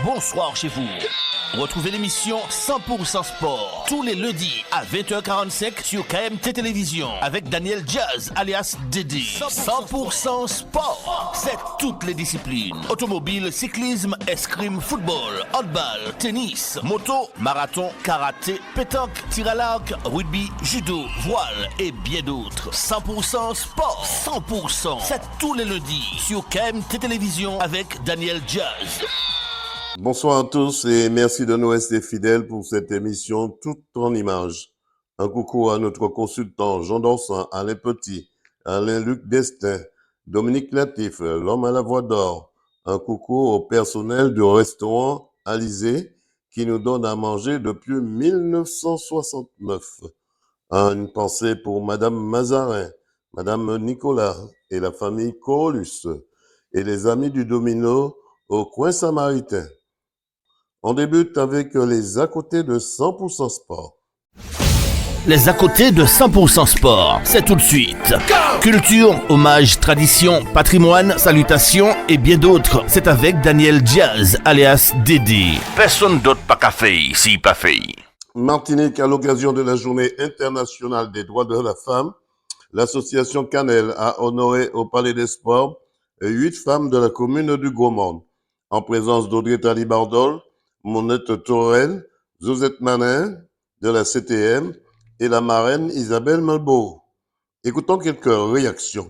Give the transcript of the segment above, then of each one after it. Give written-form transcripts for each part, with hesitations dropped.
bonsoir chez vous. Retrouvez l'émission 100% Sport tous les lundis à 20h45 sur KMT Télévision avec Daniel Jazz alias Dédé. 100% Sport, c'est toutes les disciplines. Automobile, cyclisme, escrime, football, handball, tennis, moto, marathon, karaté, pétanque, tir à l'arc, rugby, judo, voile et bien d'autres. 100% Sport, 100%, c'est tous les lundis sur KMT Télévision avec Daniel Jazz. Bonsoir à tous et merci de nous rester fidèles pour cette émission toute en images. Un coucou à notre consultant Jean Dorsan, Alain Petit, Alain-Luc Destin, Dominique Latif, l'homme à la voix d'or. Un coucou au personnel du restaurant Alizé qui nous donne à manger depuis 1969. Une pensée pour Madame Mazarin, Madame Nicolas et la famille Corolus et les amis du Domino au coin samaritain. On débute avec les à côté de 100% Sport. Les à côté de 100% Sport, c'est tout de suite. Culture, hommage, tradition, patrimoine, salutations et bien d'autres. C'est avec Daniel Jazz, alias Dédé. Personne d'autre pas qu'à faire ici, pas fait. Martinique, à l'occasion de la Journée internationale des droits de la femme, l'association Canel a honoré au Palais des Sports 8 femmes de la commune du Gros-Monde, en présence d'Audrey Talibardol, Monette Torel, Zozette Manin de la CTM et la marraine Isabelle Malbeau. Écoutons quelques réactions.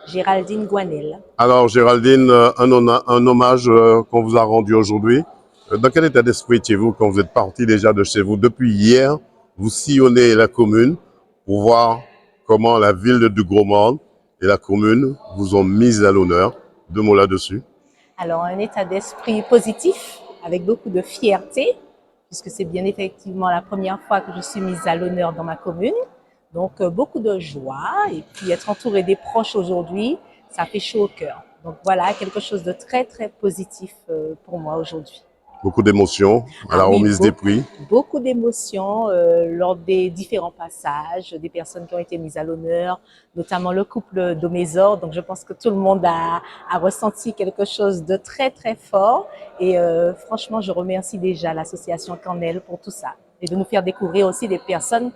Géraldine Guanel. Alors Géraldine, un hommage qu'on vous a rendu aujourd'hui. Dans quel état d'esprit étiez-vous quand vous êtes parti déjà de chez vous? Depuis hier, vous sillonnez la commune pour voir comment la ville du Gros-Monde et la commune vous ont mis à l'honneur. 2 mots là-dessus. Alors, un état d'esprit positif, avec beaucoup de fierté, puisque c'est bien effectivement la première fois que je suis mise à l'honneur dans ma commune. Donc, beaucoup de joie et puis être entourée des proches aujourd'hui, ça fait chaud au cœur. Donc voilà, quelque chose de très, très positif pour moi aujourd'hui. Beaucoup d'émotions à la remise des prix. Beaucoup d'émotions lors des différents passages, des personnes qui ont été mises à l'honneur, notamment le couple Domésor. Donc je pense que tout le monde a ressenti quelque chose de très très fort. Et franchement, je remercie déjà l'association Canel pour tout ça. Et de nous faire découvrir aussi des personnes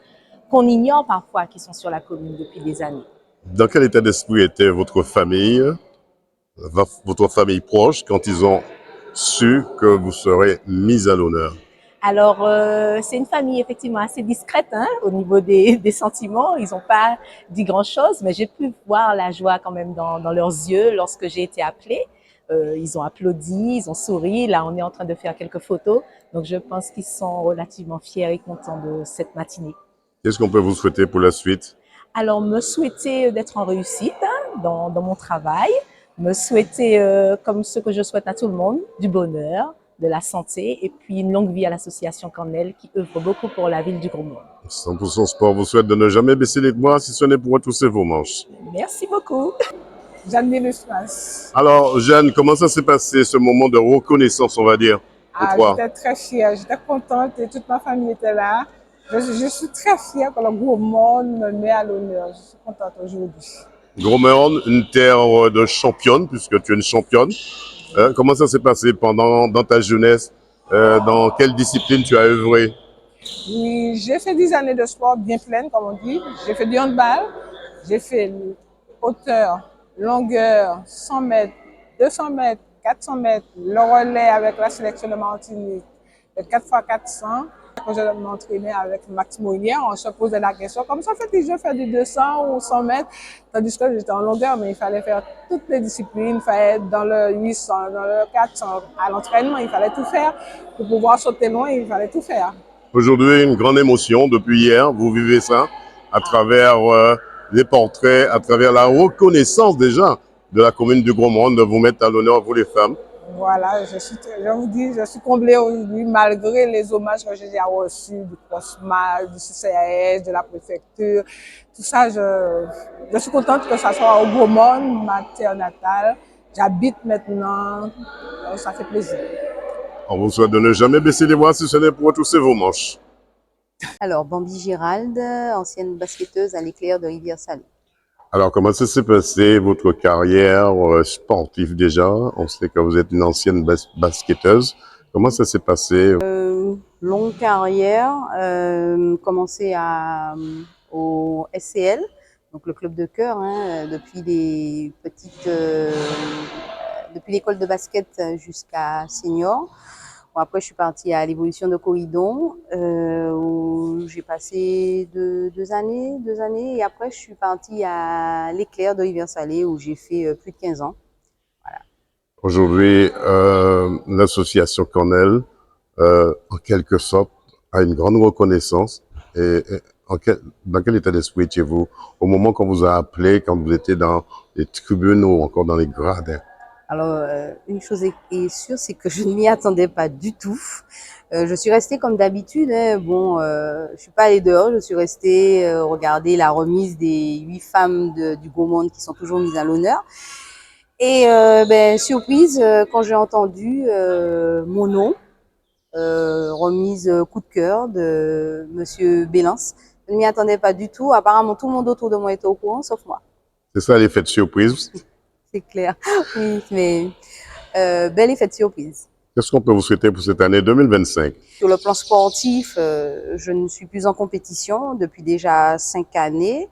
qu'on ignore parfois qui sont sur la commune depuis des années. Dans quel état d'esprit était votre famille proche, quand ils ont su que vous serez mise à l'honneur? Alors, c'est une famille effectivement assez discrète au niveau des sentiments. Ils n'ont pas dit grand-chose, mais j'ai pu voir la joie quand même dans leurs yeux lorsque j'ai été appelée. Ils ont applaudi, ils ont souri. Là, on est en train de faire quelques photos. Donc, je pense qu'ils sont relativement fiers et contents de cette matinée. Qu'est-ce qu'on peut vous souhaiter pour la suite? Alors, me souhaiter d'être en réussite dans mon travail. Me souhaiter, comme ce que je souhaite à tout le monde, du bonheur, de la santé et puis une longue vie à l'association Canel qui œuvre beaucoup pour la ville du Gros-Monde. 100% Sport vous souhaite de ne jamais baisser les bras si ce n'est pour retrousser vos manches. Merci beaucoup. Jeanne Lusmas. Alors Jeanne, comment ça s'est passé ce moment de reconnaissance, on va dire, pour toi? J'étais très fière, j'étais contente et toute ma famille était là. Je suis très fière que le Gros-Monde me met à l'honneur. Je suis contente aujourd'hui. Gros-Monde, une terre de championne, puisque tu es une championne. Comment ça s'est passé dans ta jeunesse? Dans quelle discipline tu as œuvré? Oui, j'ai fait 10 années de sport bien pleines, comme on dit. J'ai fait du handball, j'ai fait hauteur, longueur, 100 mètres, 200 mètres, 400 mètres, le relais avec la sélection de Martinique, le 4x400. Quand je m'entraînais avec Max Molière, on se posait la question, comme ça fait que je fais du 200 ou 100 mètres, tandis que j'étais en longueur, mais il fallait faire toutes les disciplines, il fallait être dans le 800, dans le 400, à l'entraînement, il fallait tout faire. Pour pouvoir sauter loin, il fallait tout faire. Aujourd'hui, une grande émotion depuis hier, vous vivez ça à travers les portraits, à travers la reconnaissance déjà de la commune du Gros-Monde, de vous mettre à l'honneur, vous les femmes. Voilà, je vous dis, je suis comblée aujourd'hui malgré les hommages que j'ai reçus du COSMA, du CCAS, de la préfecture. Tout ça, je suis contente que ça soit au Gros-Monde, ma terre natale. J'habite maintenant, ça fait plaisir. On vous souhaite de ne jamais baisser les bras si ce n'est pour retrousser vos manches. Alors, Bambi Gérald, ancienne basketteuse à l'Éclair de Rivière-Salée. Alors, comment ça s'est passé, votre carrière sportive déjà? On sait que vous êtes une ancienne basketteuse. Comment ça s'est passé? Longue carrière, commencé au SCL, donc le club de cœur, hein, depuis les petites, depuis l'école de basket jusqu'à senior. Bon, après, je suis partie à l'évolution de Corridon, où j'ai passé deux années, et après, je suis partie à l'éclair de Rivière-Salée, où j'ai fait plus de 15 ans. Aujourd'hui, l'association Cornell, en quelque sorte, a une grande reconnaissance. Dans quel état d'esprit étiez-vous au moment qu'on vous a appelé, quand vous étiez dans les tribunes ou encore dans les gradins? Alors, une chose est sûre, c'est que je ne m'y attendais pas du tout. Je suis restée comme d'habitude, hein. Bon, je suis pas allée dehors, je suis restée regarder la remise des 8 femmes du Beau Monde qui sont toujours mises à l'honneur. Et surprise, quand j'ai entendu mon nom, remise coup de cœur de Monsieur Bélance, je ne m'y attendais pas du tout. Apparemment, tout le monde autour de moi était au courant, sauf moi. C'est ça l'effet de surprise. C'est clair, oui, mais bel effet de surprise. Qu'est-ce qu'on peut vous souhaiter pour cette année 2025? Sur le plan sportif, je ne suis plus en compétition depuis déjà 5 années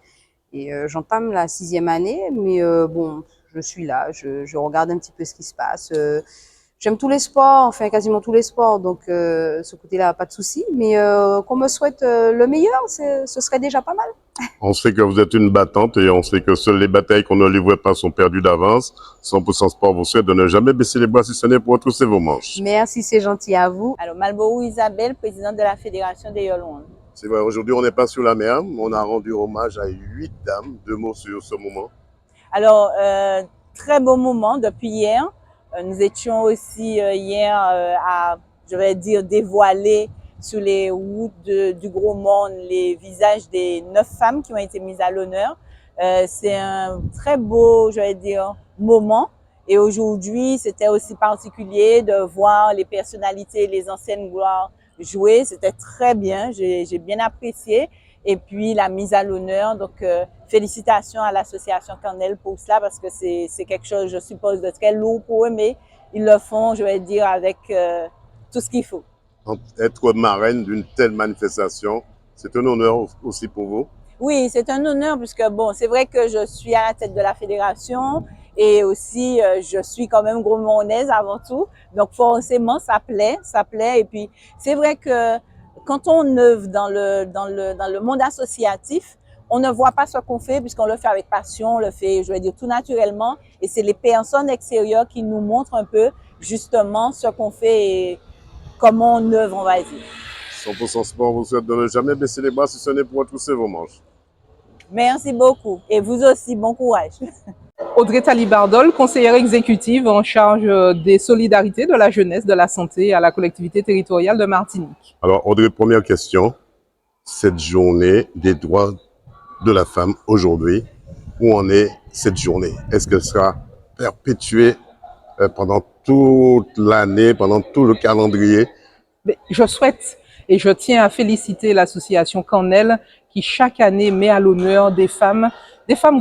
et j'entame la 6e année, mais bon, je suis là, je regarde un petit peu ce qui se passe. J'aime tous les sports, enfin quasiment tous les sports, donc ce côté-là, pas de souci. Mais qu'on me souhaite le meilleur, ce serait déjà pas mal. On sait que vous êtes une battante et on sait que seules les batailles qu'on ne livre pas sont perdues d'avance. 100% Sport vous souhaite de ne jamais baisser les bras si ce n'est pour retrousser vos manches. Merci, c'est gentil à vous. Alors, Malboro Isabelle, présidente de la Fédération des Yolondes. C'est vrai, aujourd'hui on n'est pas sur la mer, on a rendu hommage à 8 dames. 2 mots sur ce moment. Alors, très beau moment depuis hier. Nous étions aussi hier à, je vais dire, dévoiler sur les routes du Gros Monde les visages des 9 femmes qui ont été mises à l'honneur. C'est un très beau, je vais dire, moment. Et aujourd'hui, c'était aussi particulier de voir les personnalités, les anciennes gloires jouer. C'était très bien, j'ai bien apprécié. Et puis la mise à l'honneur, donc félicitations à l'association Cornell pour cela parce que c'est quelque chose, je suppose, de très lourd pour eux, mais ils le font, je vais dire, avec tout ce qu'il faut. Être marraine d'une telle manifestation, c'est un honneur aussi pour vous? Oui, c'est un honneur puisque bon, c'est vrai que je suis à la tête de la fédération et aussi je suis quand même gros-mondaise avant tout, donc forcément ça plaît et puis c'est vrai que quand on œuvre dans le monde associatif, on ne voit pas ce qu'on fait puisqu'on le fait avec passion, on le fait, je vais dire, tout naturellement. Et c'est les personnes extérieures qui nous montrent un peu justement ce qu'on fait et comment on œuvre, on va dire. 100% Sport vous souhaite de ne jamais baisser les bras si ce n'est pour retrousser vos manches. Merci beaucoup. Et vous aussi, bon courage. Audrey Talibardol, conseillère exécutive en charge des solidarités, de la jeunesse, de la santé à la collectivité territoriale de Martinique. Alors Audrey, première question. Cette journée des droits de la femme aujourd'hui, où en est cette journée? Est-ce qu'elle sera perpétuée pendant toute l'année, pendant tout le calendrier? Mais je souhaite et je tiens à féliciter l'association Cornell qui chaque année met à l'honneur des femmes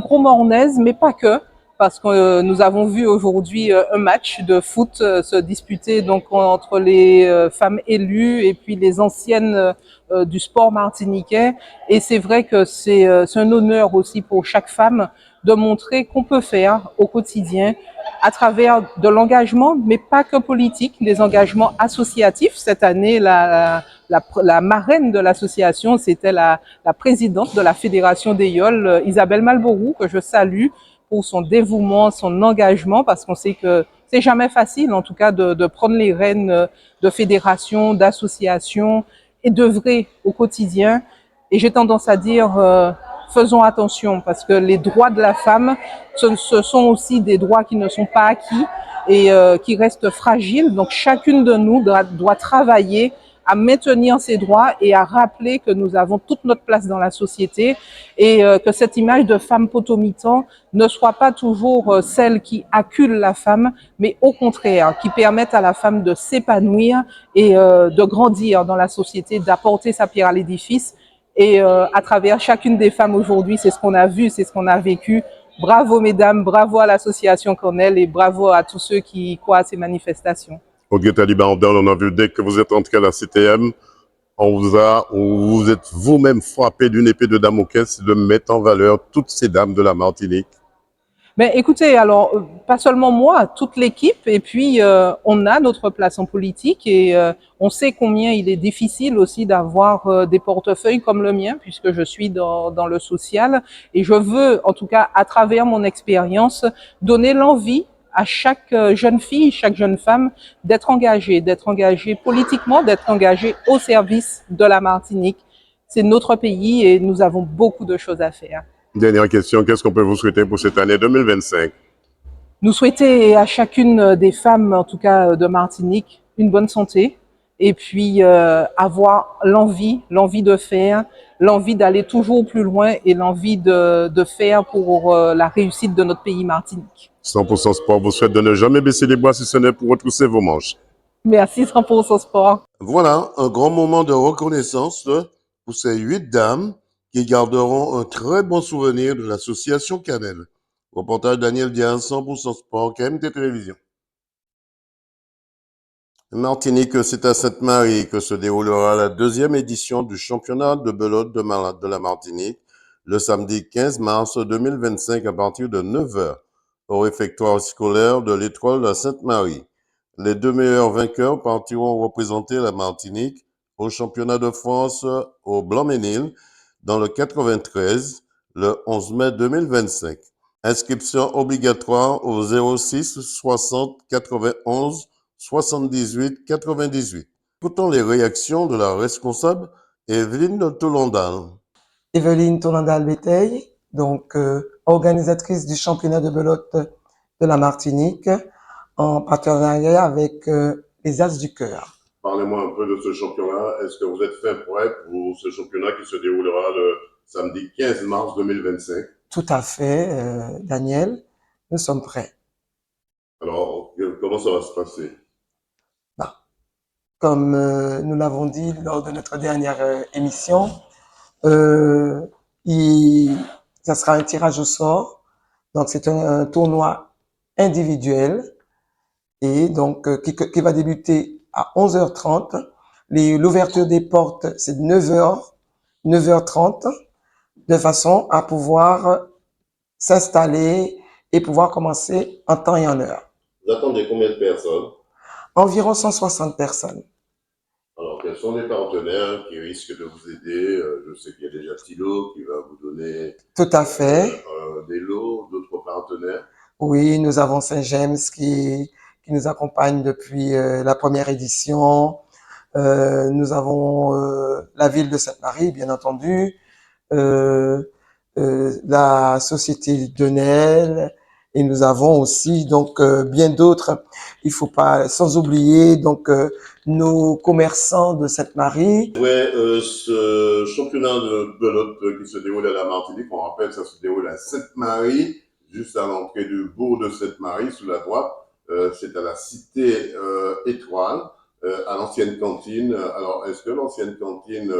gros-mornaises, mais pas que, parce que nous avons vu aujourd'hui un match de foot se disputer donc entre les femmes élues et puis les anciennes du sport martiniquais. Et c'est vrai que c'est un honneur aussi pour chaque femme de montrer qu'on peut faire au quotidien à travers de l'engagement, mais pas que politique, des engagements associatifs. Cette année, la marraine de l'association, c'était la présidente de la Fédération des Yoles, Isabelle Malboro, que je salue pour son dévouement, son engagement, parce qu'on sait que c'est jamais facile, en tout cas, de prendre les rênes de fédérations, d'associations et d'œuvrer au quotidien. Et j'ai tendance à dire, faisons attention, parce que les droits de la femme, ce sont aussi des droits qui ne sont pas acquis et qui restent fragiles. Donc chacune de nous doit travailler à maintenir ces droits et à rappeler que nous avons toute notre place dans la société et que cette image de femme potomitan ne soit pas toujours celle qui accule la femme, mais au contraire, qui permette à la femme de s'épanouir et de grandir dans la société, d'apporter sa pierre à l'édifice. Et à travers chacune des femmes aujourd'hui, c'est ce qu'on a vu, c'est ce qu'on a vécu. Bravo mesdames, bravo à l'association Cornell et bravo à tous ceux qui croient à ces manifestations. Audrey Taliban, on a vu dès que vous êtes entré à la CTM, vous êtes vous-même frappé d'une épée de Damoclès de mettre en valeur toutes ces dames de la Martinique. Ben, écoutez, alors, pas seulement moi, toute l'équipe, et puis on a notre place en politique et on sait combien il est difficile aussi d'avoir des portefeuilles comme le mien, puisque je suis dans le social, et je veux, en tout cas, à travers mon expérience, donner l'envie à chaque jeune fille, chaque jeune femme d'être engagée politiquement, d'être engagée au service de la Martinique. C'est notre pays et nous avons beaucoup de choses à faire. Dernière question, qu'est-ce qu'on peut vous souhaiter pour cette année 2025? Nous souhaiter à chacune des femmes, en tout cas de Martinique, une bonne santé et puis avoir l'envie de faire, l'envie d'aller toujours plus loin et l'envie de faire pour la réussite de notre pays Martinique. 100% Sport vous souhaite de ne jamais baisser les bras si ce n'est pour retrousser vos manches. Merci 100% Sport. Voilà un grand moment de reconnaissance pour ces 8 dames qui garderont un très bon souvenir de l'association Canel. Reportage Daniel Diaz, 100% Sport, KMT Télévision. Martinique, c'est à Sainte-Marie que se déroulera la 2e édition du championnat de belote de la Martinique le samedi 15 mars 2025 à partir de 9h au réfectoire scolaire de l'Étoile de Sainte-Marie. Les 2 meilleurs vainqueurs partiront représenter la Martinique au championnat de France au Blanc-Ménil dans le 93 le 11 mai 2025. Inscription obligatoire au 06 60 91 78 98. Écoutons les réactions de la responsable Evelyne Tolondal. Evelyne Tolondal-Béteil, donc organisatrice du championnat de belote de la Martinique, en partenariat avec les As du Cœur. Parlez-moi un peu de ce championnat. Est-ce que vous êtes fin prêt pour ce championnat qui se déroulera le samedi 15 mars 2025? Tout à fait, Daniel, nous sommes prêts. Alors, comment ça va se passer? Comme nous l'avons dit lors de notre dernière émission, ça sera un tirage au sort. Donc, c'est un tournoi individuel et donc qui va débuter à 11h30. L'ouverture des portes, c'est 9h30, de façon à pouvoir s'installer et pouvoir commencer en temps et en heure. Vous attendez combien de personnes? Environ 160 personnes. Alors, quels sont les partenaires qui risquent de vous aider? Je sais qu'il y a déjà Tilo qui va vous donner Tout à fait. Des lots, d'autres partenaires. Oui, nous avons Saint-James qui nous accompagne depuis la première édition. Nous avons la ville de Sainte-Marie, bien entendu, la société Denel, et nous avons aussi donc bien d'autres. Il faut pas, sans oublier donc nos commerçants de Sainte-Marie. Ouais, ce championnat de belote qui se déroule à la Martinique, on rappelle, ça se déroule à Sainte-Marie, juste à l'entrée du bourg de Sainte-Marie, sous la droite. C'est à la cité Étoile, à l'ancienne cantine. Alors, est-ce que l'ancienne cantine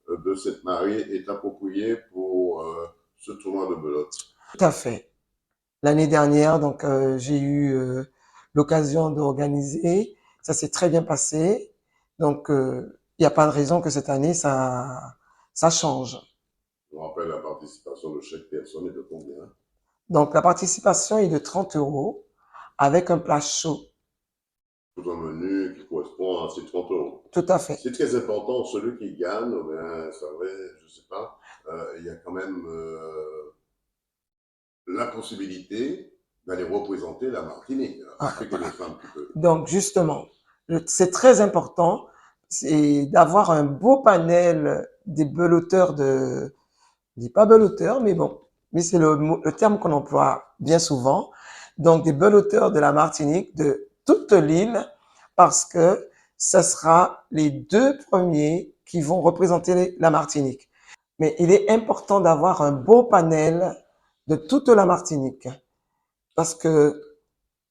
de Sainte-Marie est appropriée pour ce tournoi de belote? Tout à fait. L'année dernière, donc j'ai eu l'occasion d'organiser. Ça s'est très bien passé. Donc, il n'y a pas de raison que cette année, ça change. Je vous rappelle, la participation de chaque personne est de combien? Donc, la participation est de 30 € avec un plat chaud. Tout un menu qui correspond à ces 30 €. Tout à fait. C'est très important. Celui qui gagne, ben, ça va, je sais pas, il y a quand même la possibilité d'aller représenter la Martinique. Donc, justement, c'est très important, c'est d'avoir un beau panel des beloteurs je dis pas beloteurs, mais bon, mais c'est le terme qu'on emploie bien souvent. Donc, des beloteurs de la Martinique, de toute l'île, parce que ce sera les 2 premiers qui vont représenter la Martinique. Mais il est important d'avoir un beau panel de toute la Martinique, parce que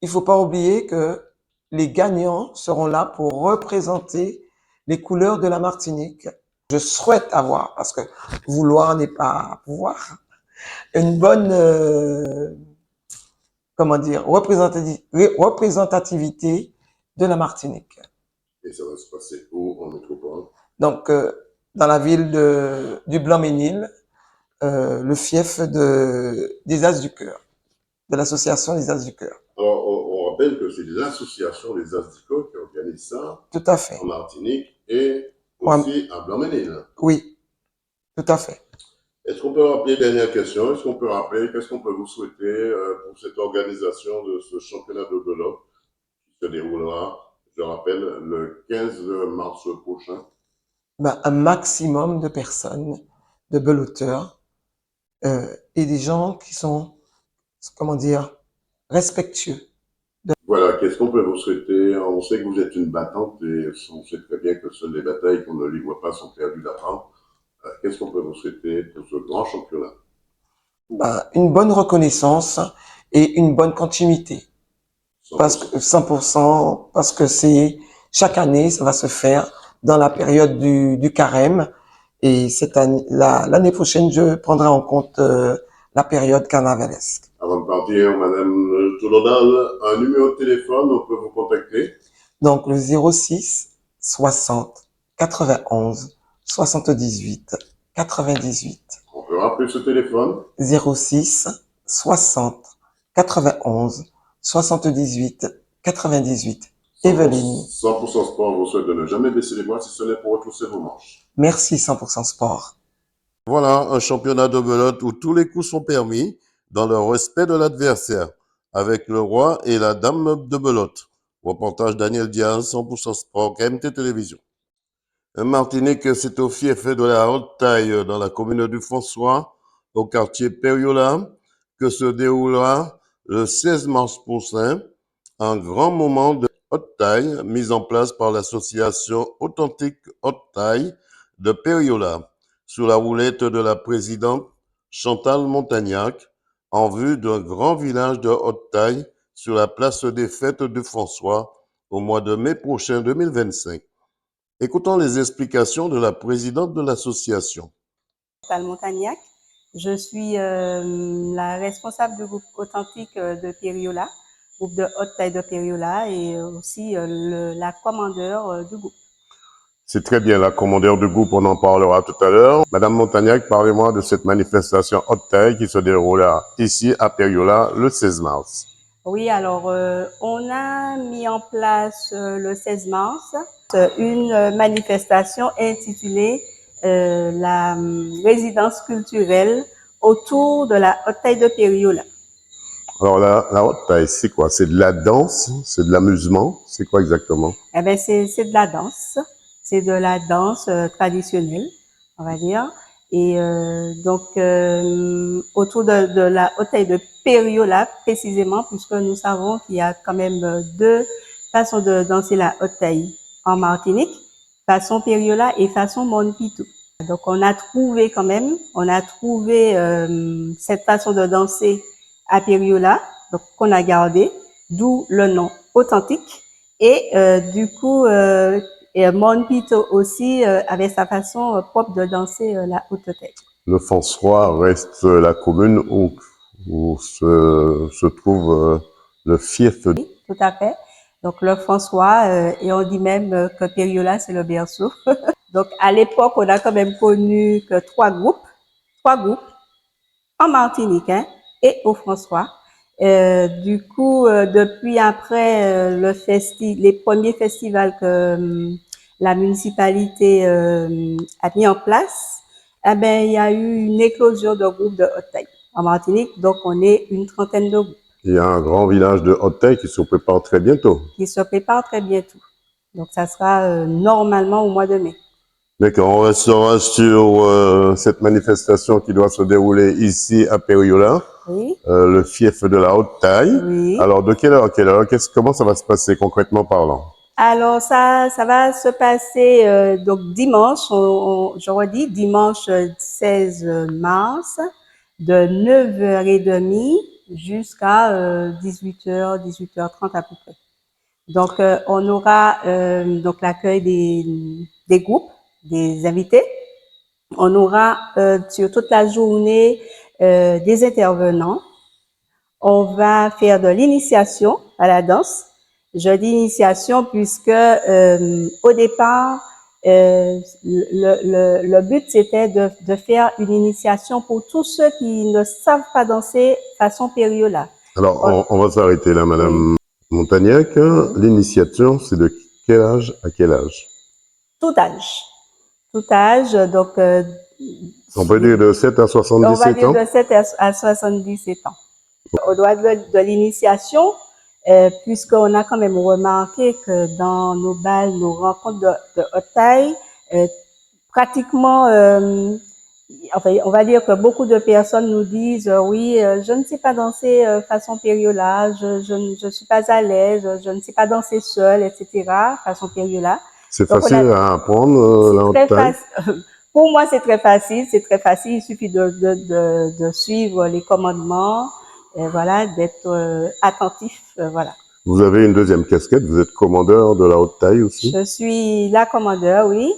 il faut pas oublier que les gagnants seront là pour représenter les couleurs de la Martinique. Je souhaite avoir, parce que vouloir n'est pas pouvoir, une bonne, comment dire, représentativité de la Martinique. Et ça va se passer où en métropole? Donc, dans la ville du Blanc-Ménil, le fief des As du Cœur, de l'association des As du Cœur. Alors, on rappelle que c'est l'association des As du Cœur qui organise ça Tout à fait. en Martinique et aussi à Blanc-Ménil. Oui, tout à fait. Est-ce qu'on peut rappeler, dernière question, est-ce qu'on peut rappeler, qu'est-ce qu'on peut vous souhaiter pour cette organisation de ce championnat de belote qui se déroulera, je rappelle, le 15 mars prochain? Ben, un maximum de personnes, de beloteurs, et des gens qui sont, comment dire, respectueux. Voilà, qu'est-ce qu'on peut vous souhaiter? On sait que vous êtes une battante et on sait très bien que seules les batailles qu'on ne livre pas sont perdues d'avance. Qu'est-ce qu'on peut vous souhaiter pour ce grand championnat? Ben, une bonne reconnaissance et une bonne continuité. 100%. Parce que 100%, parce que c'est chaque année, ça va se faire dans la période du carême. Et cette année, l'année prochaine, je prendrai en compte la période carnavalesque. Avant de partir, Madame Toulonal, un numéro de téléphone, on peut vous contacter? Donc le 06 60 91 78 98. On peut rappeler ce téléphone? 06 60 91 78 98. Evelyne. 100% Sport vous souhaite de ne jamais baisser les bras si ce n'est pour retrousser vos manches. Merci 100% Sport. Voilà un championnat de belote où tous les coups sont permis dans le respect de l'adversaire, avec le roi et la dame de belote. Reportage Daniel Diaz, 100% Sport, KMT Télévision. Martinique, c'est au fief de la Haute Taille, dans la commune du François, au quartier Périola, que se déroulera le 16 mars prochain un grand moment de haute taille mis en place par l'association Authentique Haute Taille de Périola, sous la houlette de la présidente Chantal Montagnac, en vue d'un grand village de haute taille sur la place des Fêtes du François au mois de mai prochain 2025. Écoutons les explications de la présidente de l'association. Chantal Montagnac. Je suis la responsable du groupe authentique de Périola, groupe de haute taille de Périola, et aussi la commandeur du groupe. C'est très bien, la commandeur du groupe, on en parlera tout à l'heure. Madame Montagnac, parlez-moi de cette manifestation haute taille qui se déroulera ici à Périola le 16 mars. Oui, alors on a mis en place le 16 mars une manifestation intitulée la résidence culturelle autour de la haute taille de Périola. Alors la haute taille, c'est quoi? C'est de la danse? C'est de l'amusement? C'est quoi exactement? Eh ben c'est de la danse. C'est de la danse traditionnelle, on va dire. Et donc, autour de la haute taille de Périola, précisément, puisque nous savons qu'il y a quand même deux façons de danser la haute taille en Martinique, façon Périola et façon Monpitou. Donc, on a trouvé cette façon de danser à Périola, donc qu'on a gardé, d'où le nom authentique. Et du coup, et Monpitou aussi avait sa façon propre de danser la haute taille. Le François reste la commune où se trouve le fief. Oui, tout à fait. Donc le François, et on dit même que Périola, c'est le berceau. Donc à l'époque, on a quand même connu que trois groupes en Martinique et au François. Du coup, depuis après les premiers festivals que la municipalité a mis en place, eh ben il y a eu une éclosion de groupes de haute taille en Martinique. Donc on est une trentaine de groupes. Il y a un grand village de haute taille qui se prépare très bientôt. Donc ça sera normalement au mois de mai. D'accord, on restera sur cette manifestation qui doit se dérouler ici à Périola, Oui. Le fief de la haute taille. Oui. Alors de quelle heure à quelle heure? Comment ça va se passer concrètement parlant? Alors ça va se passer donc dimanche, je redis, dimanche 16 mars, de 9h30 jusqu'à 18h, 18h30 à peu près. Donc on aura donc l'accueil des groupes, des invités. On aura sur toute la journée des intervenants. On va faire de l'initiation à la danse. Je dis initiation puisque au départ, le but c'était de faire une initiation pour tous ceux qui ne savent pas danser façon périola. Alors, on va s'arrêter là, Madame Montagnac. Oui. L'initiation, c'est de quel âge à quel âge? Tout âge. Tout âge, donc... on peut dire de 7 à 77 ans? On va dire de 7 à 77 ans. Au droit de l'initiation, puisqu'on a quand même remarqué que dans nos bals, nos rencontres de haute taille, pratiquement, enfin, on va dire que beaucoup de personnes nous disent oui, je ne sais pas danser façon périola, je ne suis pas à l'aise, je ne sais pas danser seule, etc. façon périola. C'est facile à apprendre la haute taille? Pour moi, c'est très facile. C'est très facile. Il suffit de suivre les commandements, et voilà, d'être attentif, voilà. Vous avez une deuxième casquette. Vous êtes commandeur de la haute taille aussi? Je suis la commandeur, oui.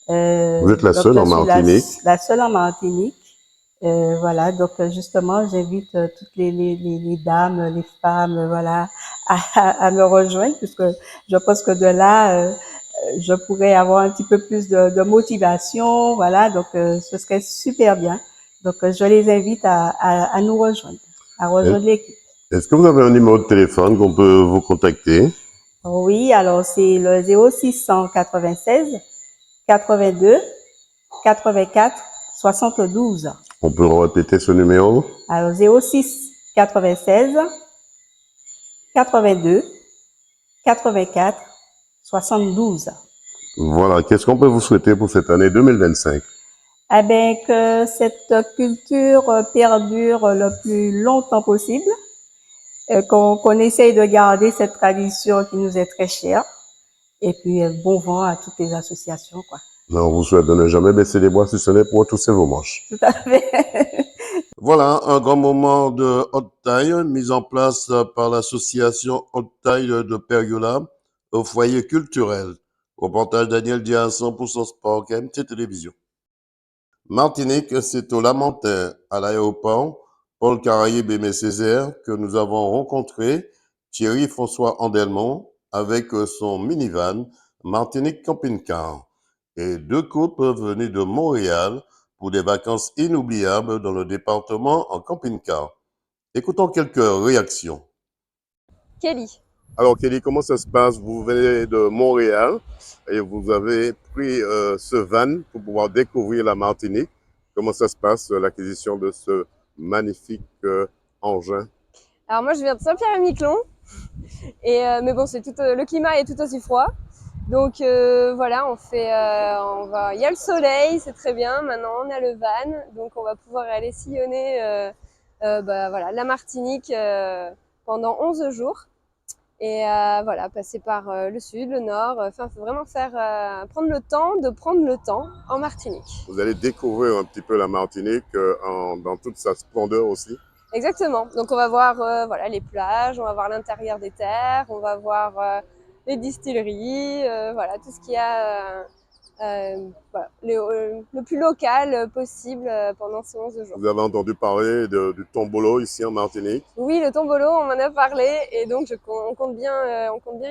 Vous êtes la seule en Martinique? La seule en Martinique. Voilà, donc justement, j'invite toutes les dames, les femmes, voilà, à me rejoindre, puisque je pense que de là, je pourrais avoir un petit peu plus de motivation, voilà, donc ce serait super bien. Donc je les invite à nous rejoindre, à rejoindre l'équipe. Est-ce que vous avez un numéro de téléphone qu'on peut vous contacter? Oui, alors c'est le 0696 82 84 72. On peut répéter ce numéro? Alors 06 96 82 84 72. Voilà, qu'est-ce qu'on peut vous souhaiter pour cette année 2025? Eh bien, que cette culture perdure le plus longtemps possible, qu'on essaye de garder cette tradition qui nous est très chère, et puis bon vent à toutes les associations, quoi. On vous souhaite de ne jamais baisser les bras si ce n'est pour retrousser vos manches. Tout à fait. Voilà, un grand moment de haute taille mis en place par l'association haute taille de Périola au foyer culturel. Reportage Daniel Diaz, 100% Sport, KMT Télévision. Martinique, c'est au Lamentin, à l'aéroport Paul Caraïbe Aimé Césaire, que nous avons rencontré Thierry François Andelmont avec son minivan Martinique Camping Car et deux couples venus de Montréal pour des vacances inoubliables dans le département en camping-car. Écoutons quelques réactions. Kelly. Alors Kelly, comment ça se passe? Vous venez de Montréal et vous avez pris ce van pour pouvoir découvrir la Martinique. Comment ça se passe, l'acquisition de ce magnifique engin? Alors moi je viens de Saint-Pierre-et-Miquelon, mais bon le climat est tout aussi froid. Donc voilà, il y a le soleil, c'est très bien. Maintenant on a le van, donc on va pouvoir aller sillonner voilà, la Martinique pendant 11 jours. Et voilà, passer par le sud, le nord, enfin faut vraiment prendre le temps en Martinique. Vous allez découvrir un petit peu la Martinique dans toute sa splendeur aussi. Exactement, donc on va voir voilà, les plages, on va voir l'intérieur des terres, on va voir les distilleries, voilà, tout ce qu'il y a voilà, le plus local possible pendant ces 11 jours. Vous avez entendu parler du tombolo ici en Martinique? Oui, le tombolo, on m'en a parlé et donc on compte bien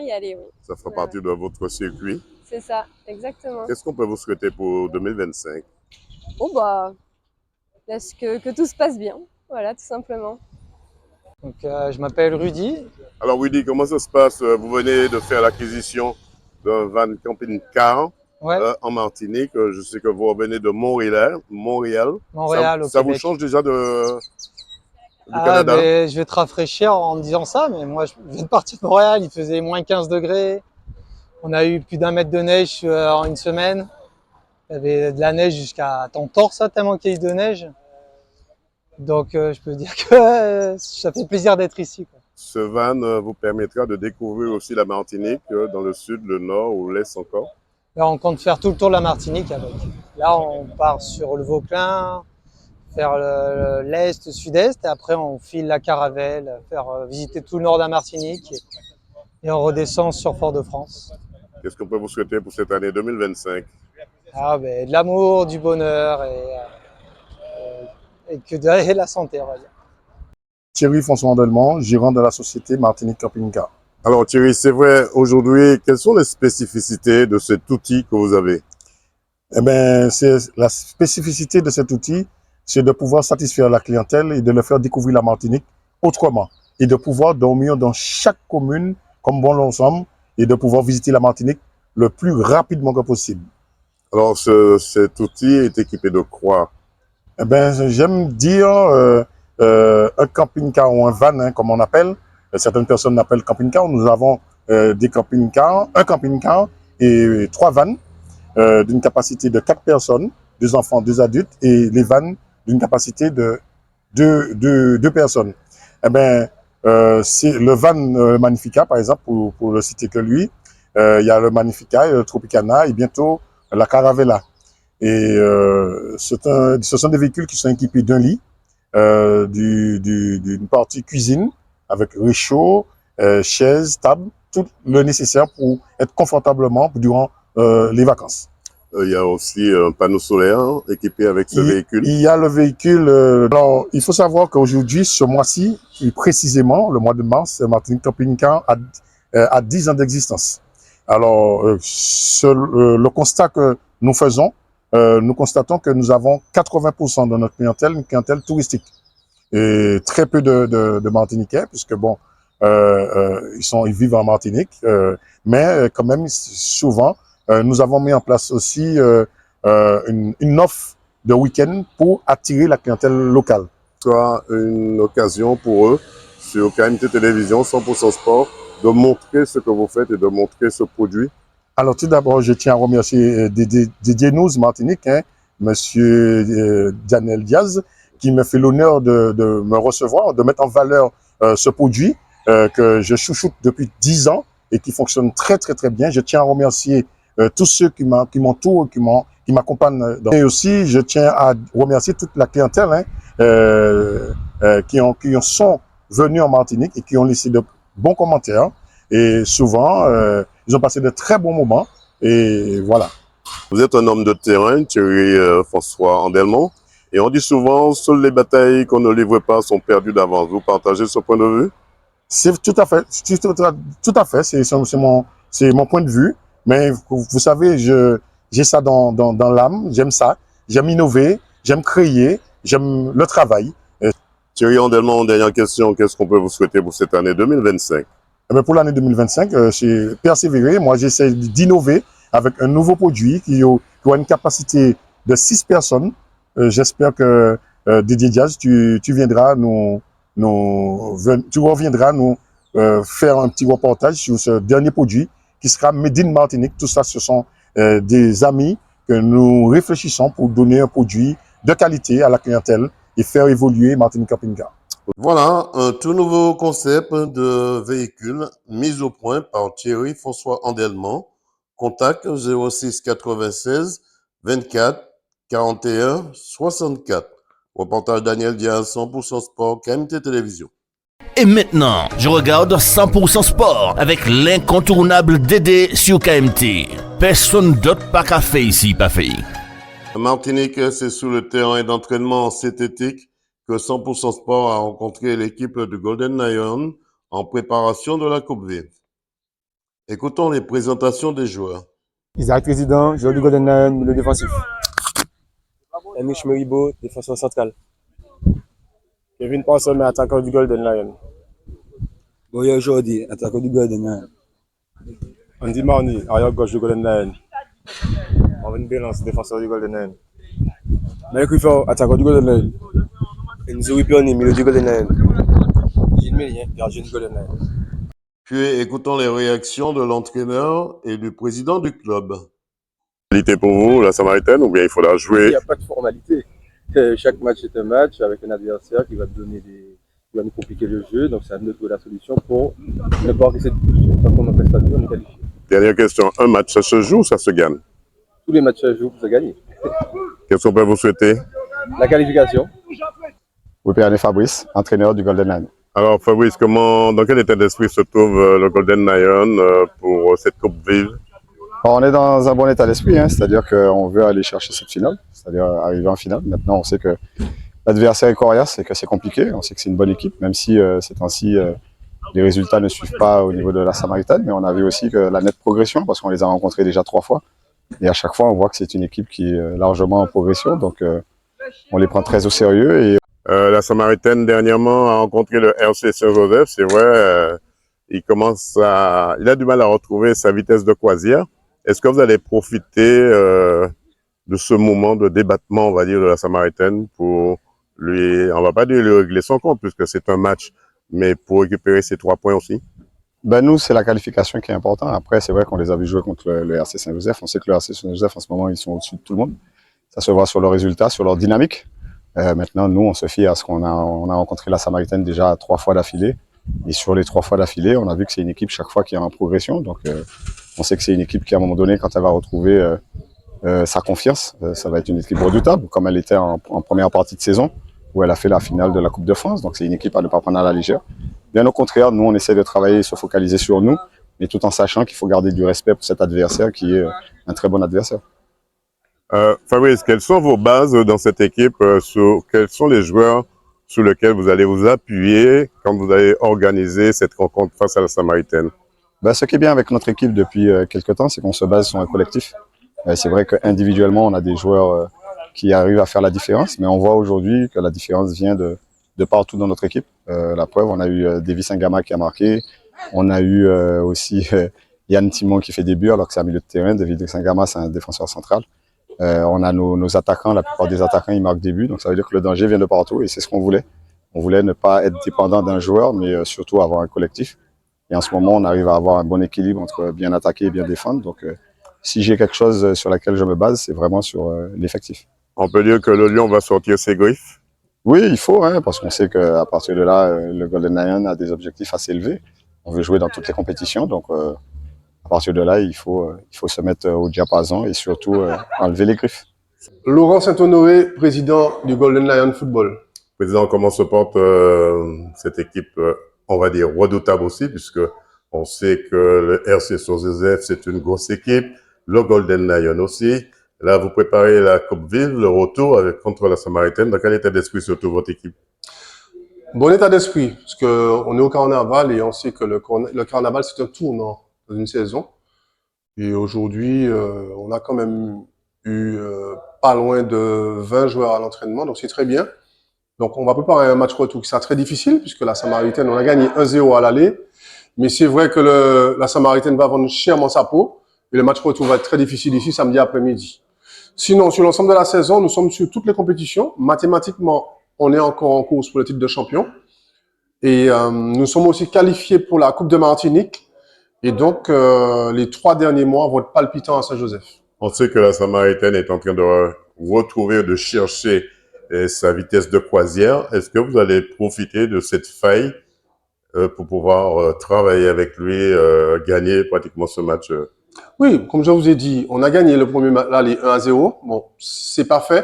y aller. Oui. Ça fera partie de votre circuit? C'est ça, exactement. Qu'est-ce qu'on peut vous souhaiter pour 2025? Oh bah, que tout se passe bien, voilà, tout simplement. Donc, je m'appelle Rudy. Alors Rudy, comment ça se passe? Vous venez de faire l'acquisition d'un van camping-car en Martinique. Je sais que vous revenez de Montréal. Ça vous change déjà du Canada? Ben, je vais te rafraîchir en me disant ça, mais moi je viens de partir de Montréal, il faisait moins 15 degrés. On a eu plus d'1 mètre de neige en une semaine. Il y avait de la neige jusqu'à ton torse, tellement qu'il y a eu de neige. Donc je peux dire que ça fait plaisir d'être ici, quoi. Ce van vous permettra de découvrir aussi la Martinique dans le sud, le nord ou l'est encore? Là, on compte faire tout le tour de la Martinique avec. Là, on part sur le Vauclin, faire l'est, sud-est, et après on file la Caravelle, faire visiter tout le nord de la Martinique, et on redescend sur Fort-de-France. Qu'est-ce qu'on peut vous souhaiter pour cette année 2025? Ben, de l'amour, du bonheur et la santé, on va dire. Thierry François Andelmont, gérant de la société Martinique Camping Car. Alors Thierry, c'est vrai, aujourd'hui, quelles sont les spécificités de cet outil que vous avez? Eh bien, la spécificité de cet outil, c'est de pouvoir satisfaire la clientèle et de leur faire découvrir la Martinique autrement. Et de pouvoir dormir dans chaque commune comme bon l'ensemble et de pouvoir visiter la Martinique le plus rapidement que possible. Alors cet outil est équipé de quoi? Eh bien, j'aime dire un camping-car ou un van, hein, comme on appelle. Certaines personnes l'appellent camping-car. Nous avons des camping-cars, un camping-car et 3 vannes d'une capacité de 4 personnes, 2 enfants, 2 adultes, et les vannes d'une capacité de 2 personnes. Eh bien, c'est le van Magnifica, par exemple, pour le citer que lui. Il y a le Magnifica, le Tropicana et bientôt la Caravella. Et ce sont des véhicules qui sont équipés d'un lit, d'une partie cuisine avec réchaud, chaises, table, tout le nécessaire pour être confortablement durant les vacances. Il y a aussi un panneau solaire équipé avec ce véhicule. Il y a le véhicule. Alors, il faut savoir qu'aujourd'hui, ce mois-ci, précisément, le mois de mars, Martinique Camping Car a 10 ans d'existence. Alors, le constat que nous faisons, nous constatons que nous avons 80% de notre clientèle, une clientèle touristique. Et très peu de Martiniquais, puisque bon, ils vivent en Martinique, mais quand même, souvent, nous avons mis en place aussi une offre de week-end pour attirer la clientèle locale. Soit une occasion pour eux, sur KMT Télévision 100% Sport, de montrer ce que vous faites et de montrer ce produit. Alors tout d'abord, je tiens à remercier Didier News Martinique, hein, Monsieur Daniel Diaz, qui me fait l'honneur de me recevoir, de mettre en valeur ce produit que je chouchoute depuis 10 ans et qui fonctionne très très très bien. Je tiens à remercier tous ceux qui m'entourent, qui m'accompagnent. Et aussi, je tiens à remercier toute la clientèle qui sont venus en Martinique et qui ont laissé de bons commentaires. Et souvent, ils ont passé de très bons moments. Et voilà. Vous êtes un homme de terrain, Thierry François Andelmont. Et on dit souvent, seules les batailles qu'on ne livre pas sont perdues d'avance. Vous partagez ce point de vue? C'est tout à fait. Tout à fait. C'est mon point de vue. Mais vous savez, j'ai ça dans l'âme. J'aime ça. J'aime innover. J'aime créer. J'aime le travail. Thierry Andelmont, dernière question. Qu'est-ce qu'on peut vous souhaiter pour cette année 2025? Eh bien, pour l'année 2025, j'ai persévéré. Moi, j'essaie d'innover avec un nouveau produit qui a une capacité de 6 personnes. J'espère que Didier Diaz, tu reviendras nous faire un petit reportage sur ce dernier produit qui sera Made in Martinique. Tout ça, ce sont des amis que nous réfléchissons pour donner un produit de qualité à la clientèle et faire évoluer Martinique Camping Car. Voilà un tout nouveau concept de véhicule mis au point par Thierry François Andelmont. Contact 06 96 24 41 64. Reportage Daniel Diaz, 100% Sport, KMT Télévision. Et maintenant, je regarde 100% Sport avec l'incontournable Dédé sur KMT. Personne d'autre pas qu'à faire ici, pas fait. Martinique, c'est sous le terrain d'entraînement synthétique que 100% Sport a rencontré l'équipe du Golden Lion en préparation de la Coupe Vive. Écoutons les présentations des joueurs. Isaac Président, joueur du Golden Lion, milieu défensif. Amish Meribo, défenseur central. Kevin Paulson, attaquant du Golden Lion. Boya Jordi, attaquant du Golden Lion. Andy Marni, arrière gauche du Golden Lion. Marvin Belance, défenseur du Golden Lion. Mike Rifford, attaquant du Golden Lion. Enzo Ripioni, milieu du Golden Lion. Gilles Mélien, gardien du Golden Lion. Puis écoutons les réactions de l'entraîneur et du président du club. Formalité pour vous, la Samaritaine, ou bien il faudra jouer? Il n'y a pas de formalité. Chaque match est un match avec un adversaire qui va nous compliquer le jeu. Donc c'est à nous de trouver la solution pour ne pas risquer de toucher. Tant qu'on a prestation, on est qualifié. Dernière question, un match, ça se joue ou ça se gagne? Tous les matchs se jouent pour se gagner. Qu'est-ce qu'on peut vous souhaiter? La qualification. Wipérane Fabrice, entraîneur du Golden Lion. Alors Fabrice, dans quel état d'esprit se trouve le Golden Lion pour cette Coupe Vive? On est dans un bon état d'esprit, hein, c'est-à-dire qu'on veut aller chercher cette finale, c'est-à-dire arriver en finale. Maintenant, on sait que l'adversaire est coriace et que c'est compliqué. On sait que c'est une bonne équipe, même si ces temps-ci, les résultats ne suivent pas au niveau de la Samaritaine, mais on a vu aussi que la nette progression, parce qu'on les a rencontrés déjà 3 fois. Et à chaque fois, on voit que c'est une équipe qui est largement en progression. Donc, on les prend très au sérieux. Et la Samaritaine, dernièrement, a rencontré le RC Saint-Joseph. C'est vrai, il a du mal à retrouver sa vitesse de croisière. Est-ce que vous allez profiter de ce moment de débattement, on va dire, de la Samaritaine pour lui, on va pas dire lui régler son compte, puisque c'est un match, mais pour récupérer ses 3 points aussi? Ben nous, c'est la qualification qui est importante. Après, c'est vrai qu'on les a vu jouer contre le RC Saint-Joseph. On sait que le RC Saint-Joseph, en ce moment, ils sont au-dessus de tout le monde. Ça se voit sur leurs résultats, sur leur dynamique. Maintenant, nous, on se fie à ce qu'on a, on a rencontré la Samaritaine déjà 3 fois d'affilée. Et sur les 3 fois d'affilée, on a vu que c'est une équipe chaque fois qui est en progression. Donc, on sait que c'est une équipe qui, à un moment donné, quand elle va retrouver sa confiance, ça va être une équipe redoutable, comme elle était en première partie de saison, où elle a fait la finale de la Coupe de France. Donc, c'est une équipe à ne pas prendre à la légère. Bien au contraire, nous, on essaie de travailler et se focaliser sur nous, mais tout en sachant qu'il faut garder du respect pour cet adversaire qui est un très bon adversaire. Fabrice, quelles sont vos bases dans cette équipe? Quels sont les joueurs sur lesquels vous allez vous appuyer quand vous allez organiser cette rencontre face à la Samaritaine? Ben, ce qui est bien avec notre équipe depuis quelques temps, c'est qu'on se base sur un collectif. C'est vrai qu'individuellement, on a des joueurs qui arrivent à faire la différence, mais on voit aujourd'hui que la différence vient de partout dans notre équipe. La preuve, on a eu Davis Ngama qui a marqué, on a eu aussi Yann Timon qui fait des buts alors que c'est un milieu de terrain. David Ngama, c'est un défenseur central. On a nos attaquants, la plupart des attaquants, ils marquent des buts, donc ça veut dire que le danger vient de partout et c'est ce qu'on voulait. On voulait ne pas être dépendant d'un joueur, mais surtout avoir un collectif. Et en ce moment, on arrive à avoir un bon équilibre entre bien attaquer et bien défendre. Donc, si j'ai quelque chose sur laquelle je me base, c'est vraiment sur l'effectif. On peut dire que le Lion va sortir ses griffes? Oui, il faut, hein, parce qu'on sait qu'à partir de là, le Golden Lion a des objectifs assez élevés. On veut jouer dans toutes les compétitions, donc à partir de là, il faut se mettre au diapason et surtout enlever les griffes. Laurent Saint-Honoré, président du Golden Lion Football. Président, comment se porte cette équipe, on va dire, redoutable aussi, puisque on sait que le RC Saint-Joseph, c'est une grosse équipe, le Golden Lion aussi. Là, vous préparez la Coupe Vive, le retour contre la Samaritaine. Dans quel état d'esprit surtout votre équipe? Bon état d'esprit, parce qu'on est au carnaval et on sait que le carnaval, c'est un tournant dans une saison. Et aujourd'hui, on a quand même eu pas loin de 20 joueurs à l'entraînement, donc c'est très bien. Donc, on va préparer un match retour qui sera très difficile, puisque la Samaritaine, on a gagné 1-0 à l'aller. Mais c'est vrai que la Samaritaine va vendre chèrement sa peau. Et le match retour va être très difficile ici, samedi après-midi. Sinon, sur l'ensemble de la saison, nous sommes sur toutes les compétitions. Mathématiquement, on est encore en course pour le titre de champion. Et nous sommes aussi qualifiés pour la Coupe de Martinique. Et donc, les 3 derniers mois vont être palpitants à Saint-Joseph. On sait que la Samaritaine est en train de retrouver, de chercher sa vitesse de croisière. Est-ce que vous allez profiter de cette faille pour pouvoir travailler avec lui, gagner pratiquement ce match? Oui, comme je vous ai dit, on a gagné le premier match, les 1-0. Bon, c'est parfait.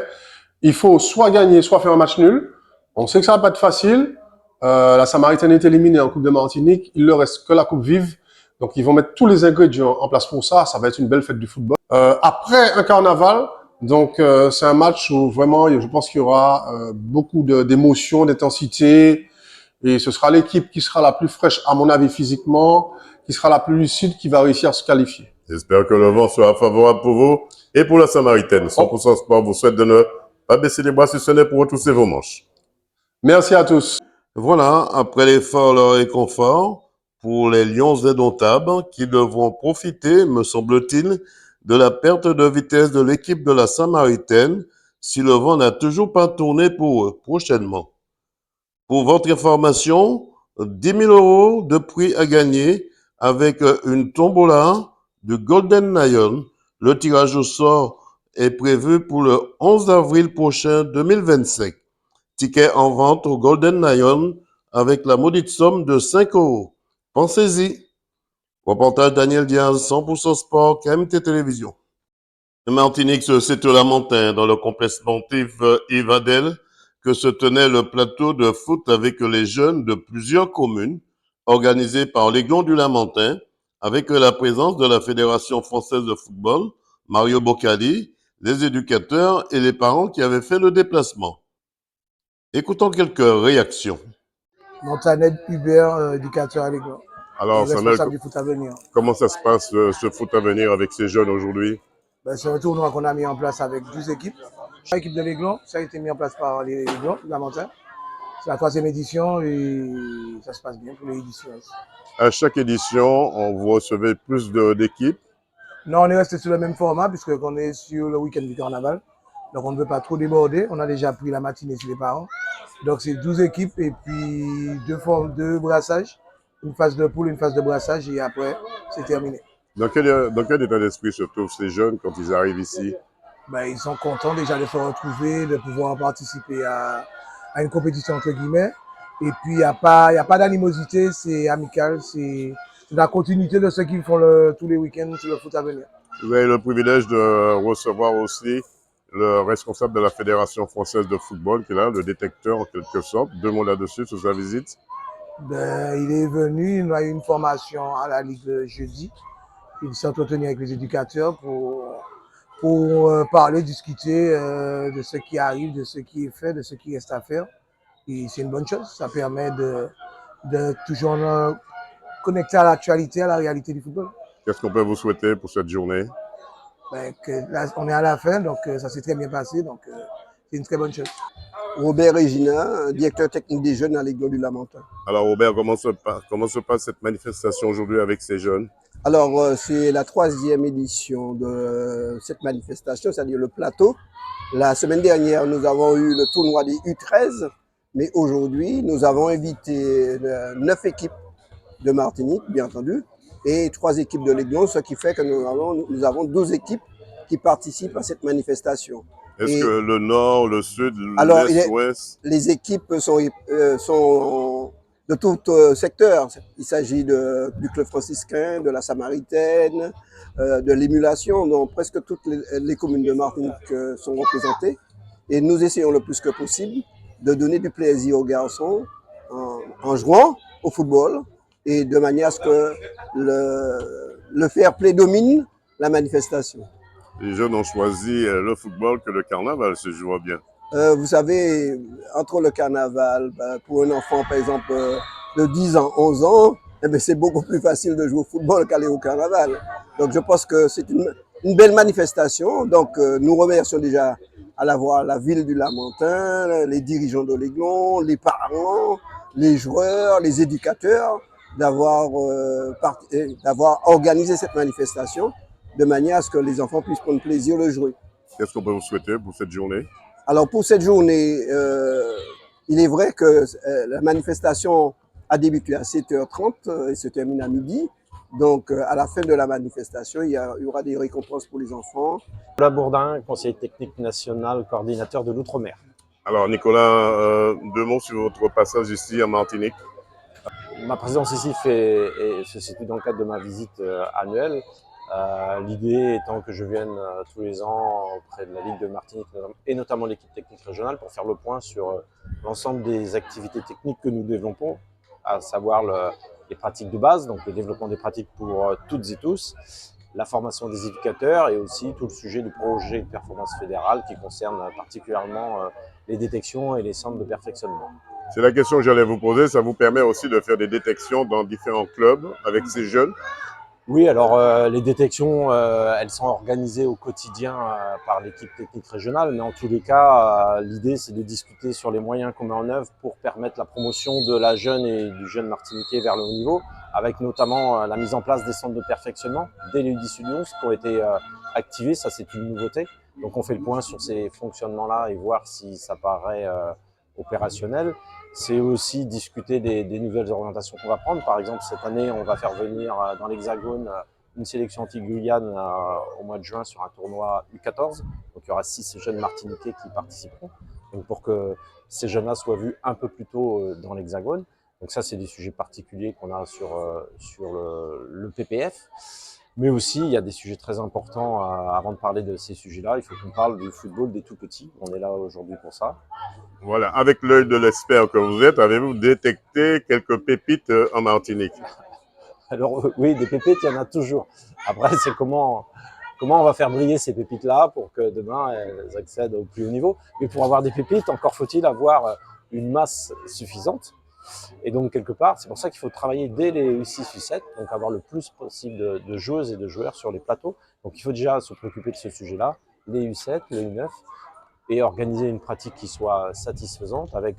Il faut soit gagner, soit faire un match nul. On sait que ça va pas être facile. La Samaritaine est éliminée en Coupe de Martinique. Il ne leur reste que la Coupe Vive. Donc, ils vont mettre tous les ingrédients en place pour ça. Ça va être une belle fête du football. Après un carnaval, donc c'est un match où vraiment, je pense qu'il y aura beaucoup d'émotions, d'intensité. Et ce sera l'équipe qui sera la plus fraîche, à mon avis, physiquement, qui sera la plus lucide, qui va réussir à se qualifier. J'espère que le vent sera favorable pour vous et pour la Samaritaine. 100% Sport vous souhaite de ne pas baisser les bras si ce n'est pour retrousser vos manches. Merci à tous. Voilà, après l'effort, le réconfort pour les Lions indomptables qui devront profiter, me semble-t-il, de la perte de vitesse de l'équipe de la Samaritaine si le vent n'a toujours pas tourné pour eux prochainement. Pour votre information, 10 000 € de prix à gagner avec une tombola de Golden Lion. Le tirage au sort est prévu pour le 11 avril prochain 2025. Ticket en vente au Golden Lion avec la maudite somme de 5 €. Pensez-y. Reportage Daniel Diaz, 100% Sport, KMT Télévision. Martinique, c'est au Lamentin, dans le complexe sportif Yves Adel, que se tenait le plateau de foot avec les jeunes de plusieurs communes, organisé par l'Aiglon du Lamentin, avec la présence de la Fédération française de football, Mario Boccali, les éducateurs et les parents qui avaient fait le déplacement. Écoutons quelques réactions. Montanet Hubert, éducateur à l'Aiglon. Alors, Samuel, Responsable du foot à venir. comment ça se passe ce foot à venir avec ces jeunes aujourd'hui? Ben, c'est un tournoi qu'on a mis en place avec 12 équipes. Chaque équipe de l'Aiglon, ça a été mis en place par les Aiglons, la Montagne. C'est la 3e édition et ça se passe bien pour les éditions. À chaque édition, on vous recevez plus d'équipes? Non, on est resté sur le même format puisqu'on est sur le week-end du carnaval. Donc on ne veut pas trop déborder. On a déjà pris la matinée sur les parents. Donc c'est 12 équipes et puis deux brassages. Une phase de poule, une phase de brassage et après c'est terminé. Dans quel état d'esprit se trouvent ces jeunes quand ils arrivent ici? Ben, ils sont contents déjà de se retrouver, de pouvoir participer à une compétition entre guillemets. Et puis il n'y a pas d'animosité, c'est amical, c'est la continuité de ce qu'ils font tous les week-ends sur le foot à venir. Vous avez le privilège de recevoir aussi le responsable de la Fédération française de football, qui est là, le détecteur en quelque sorte. 2 mots là-dessus sur sa visite. Ben, il est venu, il a eu une formation à la Ligue jeudi. Il s'est entretenu avec les éducateurs pour parler, discuter de ce qui arrive, de ce qui est fait, de ce qui reste à faire. Et c'est une bonne chose, ça permet de toujours connecter à l'actualité, à la réalité du football. Qu'est-ce qu'on peut vous souhaiter pour cette journée? Ben, là, on est à la fin, donc ça s'est très bien passé, donc c'est une très bonne chose. Robert Régina, directeur technique des jeunes à l'Aiglon du Lamentin. Alors Robert, comment se passe cette manifestation aujourd'hui avec ces jeunes? Alors c'est la 3e édition de cette manifestation, c'est-à-dire le plateau. La semaine dernière, nous avons eu le tournoi des U13, mais aujourd'hui, nous avons invité 9 équipes de Martinique, bien entendu, et 3 équipes de l'Aiglon, ce qui fait que nous avons 12 équipes qui participent à cette manifestation. Est-ce que le nord, le sud, l'est, l'ouest? Les équipes sont de tout secteur. Il s'agit du club franciscain, de la Samaritaine, de l'émulation. Donc presque toutes les communes de Martinique sont représentées. Et nous essayons le plus que possible de donner du plaisir aux garçons en jouant au football et de manière à ce que le fair play domine la manifestation. Les jeunes ont choisi le football que le carnaval, si je vois bien. Vous savez, entre le carnaval, pour un enfant, par exemple, de 10 ans, 11 ans, c'est beaucoup plus facile de jouer au football qu'aller au carnaval. Donc, je pense que c'est une belle manifestation. Donc, nous remercions déjà à la ville du Lamentin, les dirigeants de l'Aiglon, les parents, les joueurs, les éducateurs, d'avoir organisé cette manifestation de manière à ce que les enfants puissent prendre plaisir de jouer. Qu'est-ce qu'on peut vous souhaiter pour cette journée? Alors pour cette journée, il est vrai que la manifestation a débuté à 7h30 et se termine à midi. Donc à la fin de la manifestation, il y aura des récompenses pour les enfants. Nicolas Bourdin, conseiller technique national, coordinateur de l'Outre-mer. Alors Nicolas, 2 mots sur votre passage ici en Martinique. Ma présence ici se situe dans le cadre de ma visite annuelle. L'idée étant que je vienne tous les ans auprès de la Ligue de Martinique et notamment l'équipe technique régionale pour faire le point sur l'ensemble des activités techniques que nous développons, à savoir les pratiques de base, donc le développement des pratiques pour toutes et tous, la formation des éducateurs et aussi tout le sujet du projet de performance fédérale qui concerne particulièrement les détections et les centres de perfectionnement. C'est la question que j'allais vous poser, ça vous permet aussi de faire des détections dans différents clubs avec ces jeunes? Oui, alors les détections, elles sont organisées au quotidien par l'équipe technique régionale, mais en tous les cas, l'idée c'est de discuter sur les moyens qu'on met en œuvre pour permettre la promotion de la jeune et du jeune martiniquais vers le haut niveau, avec notamment la mise en place des centres de perfectionnement dès les U10 qui ont été activés, ça c'est une nouveauté. Donc on fait le point sur ces fonctionnements-là et voir si ça paraît opérationnel. C'est aussi discuter des nouvelles orientations qu'on va prendre. Par exemple, cette année, on va faire venir dans l'Hexagone une sélection anti-Guyane au mois de juin sur un tournoi U14. Donc il y aura 6 jeunes martiniquais qui participeront. Donc pour que ces jeunes-là soient vus un peu plus tôt dans l'Hexagone. Donc ça, c'est des sujets particuliers qu'on a sur le PPF. Mais aussi, il y a des sujets très importants. Avant de parler de ces sujets-là, il faut qu'on parle du football des tout-petits. On est là aujourd'hui pour ça. Voilà, avec l'œil de l'expert que vous êtes, avez-vous détecté quelques pépites en Martinique? Alors oui, des pépites, il y en a toujours. Après, c'est comment on va faire briller ces pépites-là pour que demain, elles accèdent au plus haut niveau. Mais pour avoir des pépites, encore faut-il avoir une masse suffisante. Et donc, quelque part, c'est pour ça qu'il faut travailler dès les U6, U7, donc avoir le plus possible de joueuses et de joueurs sur les plateaux. Donc, il faut déjà se préoccuper de ce sujet-là, les U7, les U9, et organiser une pratique qui soit satisfaisante avec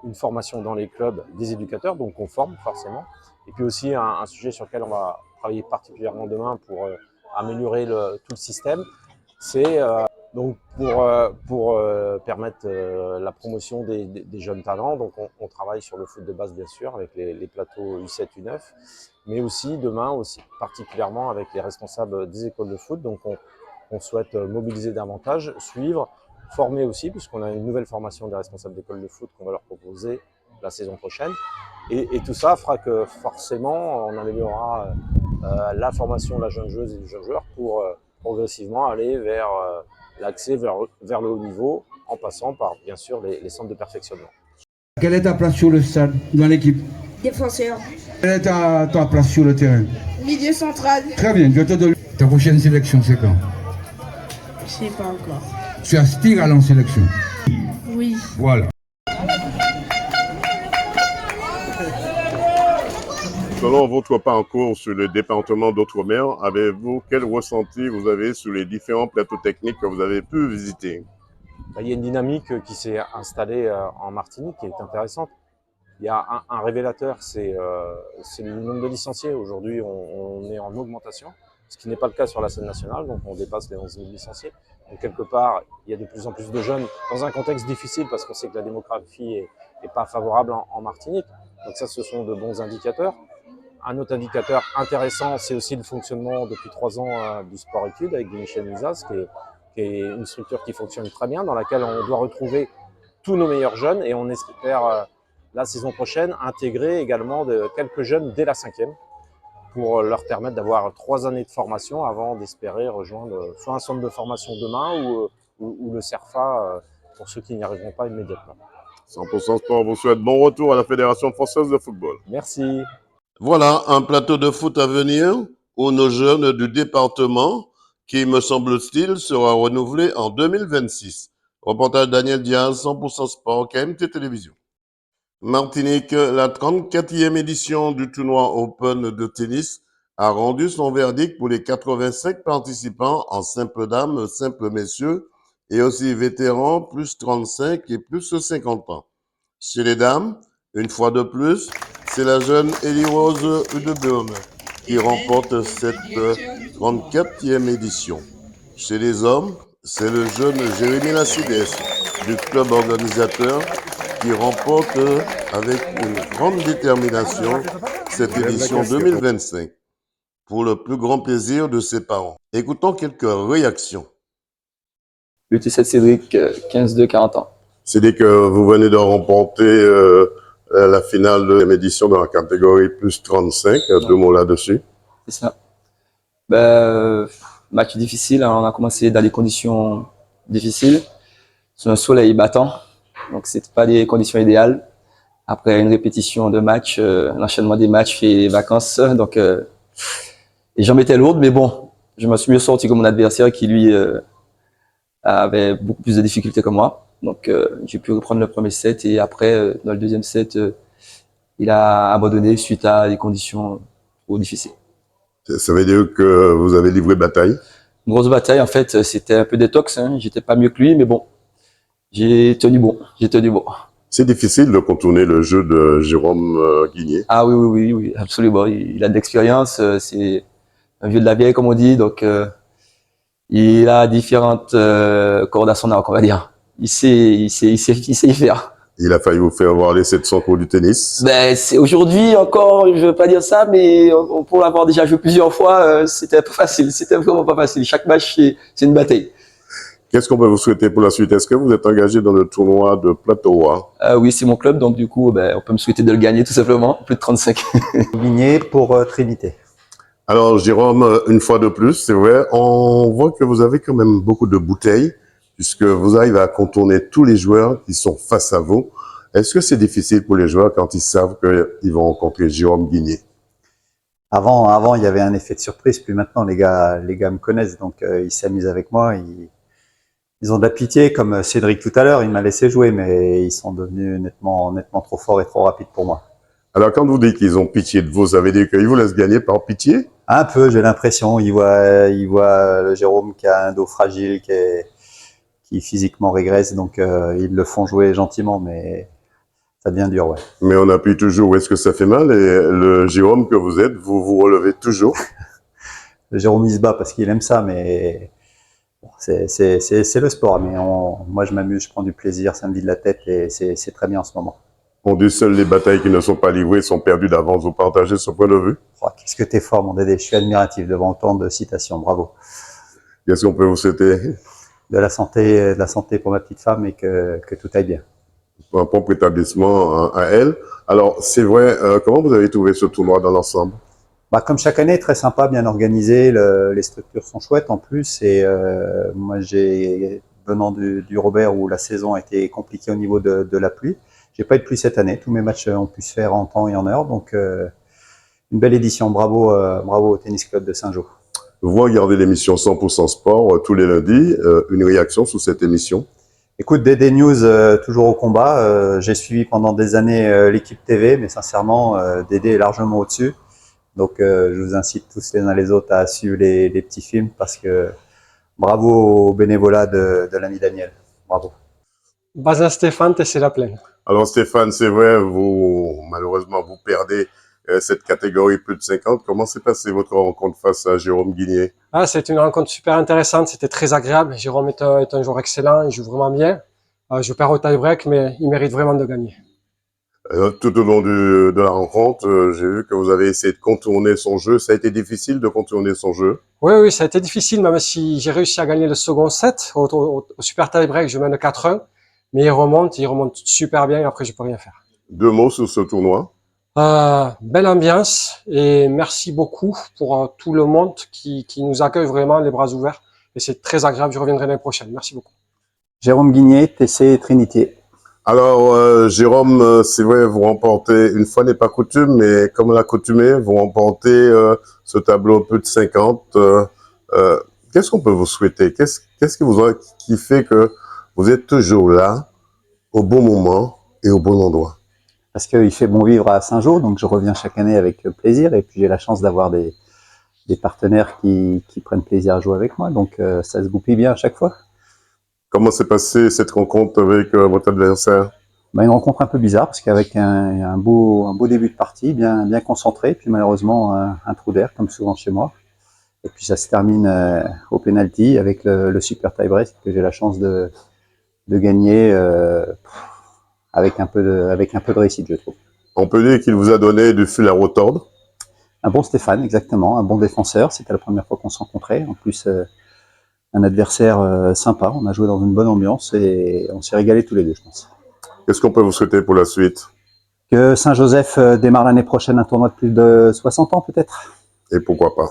une formation dans les clubs des éducateurs, donc on forme forcément. Et puis aussi, un sujet sur lequel on va travailler particulièrement demain pour améliorer tout le système, c'est donc pour permettre la promotion des jeunes talents. Donc on travaille sur le foot de base bien sûr avec les plateaux U7, U9, mais aussi demain aussi particulièrement avec les responsables des écoles de foot. Donc on souhaite mobiliser davantage, suivre, former aussi, puisqu'on a une nouvelle formation des responsables d'écoles de foot qu'on va leur proposer la saison prochaine. Et tout ça fera que forcément on améliorera la formation de la jeune joueuse et du jeune joueur pour progressivement aller vers l'accès vers le haut niveau, en passant par, bien sûr, les centres de perfectionnement. Quelle est ta place sur le stade, dans l'équipe? Défenseur. Quelle est ta place sur le terrain? Milieu central. Très bien, je te donne. Ta prochaine sélection, c'est quand? Je sais pas encore. Tu aspires à aller en sélection? Oui. Voilà. Selon votre parcours sur le département d'Outre-mer, avez-vous quel ressenti vous avez sur les différents plateaux techniques que vous avez pu visiter? Il y a une dynamique qui s'est installée en Martinique qui est intéressante. Il y a un révélateur, c'est le nombre de licenciés. Aujourd'hui, on est en augmentation, ce qui n'est pas le cas sur la scène nationale, donc on dépasse les 11 000 licenciés. Donc quelque part, il y a de plus en plus de jeunes dans un contexte difficile parce qu'on sait que la démographie est pas favorable en Martinique. Donc ça, ce sont de bons indicateurs. Un autre indicateur intéressant, c'est aussi le fonctionnement depuis 3 ans du sport-études avec Michel Mizas, qui est une structure qui fonctionne très bien, dans laquelle on doit retrouver tous nos meilleurs jeunes et on espère la saison prochaine intégrer également quelques jeunes dès la 5e pour leur permettre d'avoir 3 années de formation avant d'espérer rejoindre soit un centre de formation demain ou le CERFA pour ceux qui n'y arriveront pas immédiatement. 100% Sport vous souhaite bon retour à la Fédération française de football. Merci. Voilà un plateau de foot à venir où nos jeunes du département, qui me semble-t-il sera renouvelé en 2026. Reportage Daniel Diaz, 100% Sport, KMT Télévision. Martinique, la 34e édition du tournoi Open de tennis a rendu son verdict pour les 85 participants en simple dames, simple messieurs et aussi vétérans plus 35 et plus 50 ans. Chez les dames, une fois de plus, c'est la jeune Elie Rose Udeburn qui remporte cette 34e édition. Chez les hommes, c'est le jeune Jérémy Lacides du club organisateur qui remporte avec une grande détermination cette édition 2025 pour le plus grand plaisir de ses parents. Écoutons quelques réactions. UT7 Cédric, 15-2, 40 ans. Cédric, vous venez de remporter la finale de l'édition dans la catégorie plus 35. Deux mots là-dessus. C'est ça. Match difficile, hein. On a commencé dans des conditions difficiles, sur un soleil battant, donc c'était pas des conditions idéales. Après une répétition de match, l'enchaînement des matchs et les vacances, donc les jambes étaient lourdes, mais bon, je me suis mieux sorti que mon adversaire qui lui avait beaucoup plus de difficultés que moi. Donc j'ai pu reprendre le premier set et après, dans le deuxième set, il a abandonné suite à des conditions trop difficiles. Ça veut dire que vous avez livré bataille? Une grosse bataille, en fait, c'était un peu détox, hein. J'étais pas mieux que lui, mais bon, j'ai tenu bon, C'est difficile de contourner le jeu de Jérôme Guigné. Ah oui, absolument. Il a de l'expérience, c'est un vieux de la vieille, comme on dit, donc il a différentes cordes à son arc, on va dire. Il sait y faire. Il a failli vous faire avoir les 700 cours du tennis. C'est aujourd'hui encore, je veux pas dire ça, mais pour l'avoir déjà joué plusieurs fois, c'était pas facile. C'était vraiment pas facile. Chaque match, c'est une bataille. Qu'est-ce qu'on peut vous souhaiter pour la suite? Est-ce que vous êtes engagé dans le tournoi de Plateau? Oui, c'est mon club, donc du coup, on peut me souhaiter de le gagner tout simplement, plus de 35. Gagné pour Trinité. Alors Jérôme, une fois de plus, c'est vrai, on voit que vous avez quand même beaucoup de bouteilles, puisque vous arrivez à contourner tous les joueurs qui sont face à vous. Est-ce que c'est difficile pour les joueurs quand ils savent qu'ils vont rencontrer Jérôme Guigné? Avant, il y avait un effet de surprise, puis maintenant, les gars me connaissent, donc ils s'amusent avec moi, ils Ils ont de la pitié, comme Cédric tout à l'heure, il m'a laissé jouer, mais ils sont devenus nettement trop forts et trop rapides pour moi. Alors, quand vous dites qu'ils ont pitié de vous, ça veut dire qu'ils vous laissent gagner par pitié? Un peu, j'ai l'impression. Ils voient le Jérôme qui a un dos fragile, qui physiquement régresse, donc ils le font jouer gentiment, mais ça devient dur, ouais. Mais on appuie toujours. Est-ce que ça fait mal? Et le Jérôme que vous êtes, vous vous relevez toujours? Le Jérôme, il se bat parce qu'il aime ça, mais bon, c'est le sport. Mais moi, je m'amuse, je prends du plaisir, ça me vide la tête et c'est très bien en ce moment. On dit seules les batailles qui ne sont pas livrées sont perdues d'avance. Vous partagez ce point de vue? Oh, qu'est-ce que t'es fort, mon Dédé. Je suis admiratif devant autant de citations. Bravo. Qu'est-ce qu'on peut vous souhaiter? De la santé pour ma petite femme et que tout aille bien. Un prompt rétablissement à elle. Alors, c'est vrai, comment vous avez trouvé ce tournoi dans l'ensemble? Bah, comme chaque année, très sympa, bien organisé, les structures sont chouettes en plus et moi venant du Robert où la saison a été compliquée au niveau de la pluie, j'ai pas eu de pluie cette année, tous mes matchs ont pu se faire en temps et en heure, donc une belle édition, bravo au Tennis Club de Saint-Jean. Vous regardez l'émission 100% Sport tous les lundis, une réaction sur cette émission? Écoute, DD News, toujours au combat, j'ai suivi pendant des années l'équipe TV, mais sincèrement, DD est largement au-dessus. Donc, je vous incite tous les uns les autres à suivre les petits films parce que bravo au bénévolat de l'ami Daniel. Bravo. Bazin Stéphane, c'est la plaine. Alors, Stéphane, c'est vrai, malheureusement, vous perdez cette catégorie plus de 50. Comment s'est passée votre rencontre face à Jérôme Guigné? Ah, c'était une rencontre super intéressante, c'était très agréable. Jérôme est un joueur excellent, il joue vraiment bien. Je perds au tie-break, mais il mérite vraiment de gagner. Tout au long de la rencontre, j'ai vu que vous avez essayé de contourner son jeu. Ça a été difficile de contourner son jeu? Oui, ça a été difficile, même si j'ai réussi à gagner le second set. Au super tie-break, je mène 4-1. Mais il remonte super bien et après, je peux rien faire. 2 mots sur ce tournoi? Belle ambiance et merci beaucoup pour tout le monde qui nous accueille vraiment les bras ouverts. Et c'est très agréable, je reviendrai l'année prochaine. Merci beaucoup. Jérôme Guigné, TC Trinité. Alors, Jérôme, c'est vrai, vous remportez, une fois n'est pas coutume, mais comme l'accoutumé, vous remportez ce tableau plus de 50. Qu'est-ce qu'on peut vous souhaiter? Qu'est-ce qui fait que vous êtes toujours là, au bon moment et au bon endroit? Parce qu'il fait bon vivre à Saint-Jean, donc je reviens chaque année avec plaisir. Et puis j'ai la chance d'avoir des partenaires qui prennent plaisir à jouer avec moi, donc ça se goupille bien à chaque fois. Comment s'est passée cette rencontre avec votre adversaire? Une rencontre un peu bizarre, parce qu'avec un beau début de partie, bien concentré, puis malheureusement un trou d'air, comme souvent chez moi. Et puis ça se termine au penalty avec le super tie-break que j'ai la chance de gagner avec un peu de réussite, je trouve. On peut dire qu'il vous a donné du fil à retordre? Un bon Stéphane, exactement, un bon défenseur. C'était la première fois qu'on se rencontrait. En plus, un adversaire sympa. On a joué dans une bonne ambiance et on s'est régalé tous les deux, je pense. Qu'est-ce qu'on peut vous souhaiter pour la suite? Que Saint-Joseph démarre l'année prochaine un tournoi de plus de 60 ans, peut-être. Et pourquoi pas?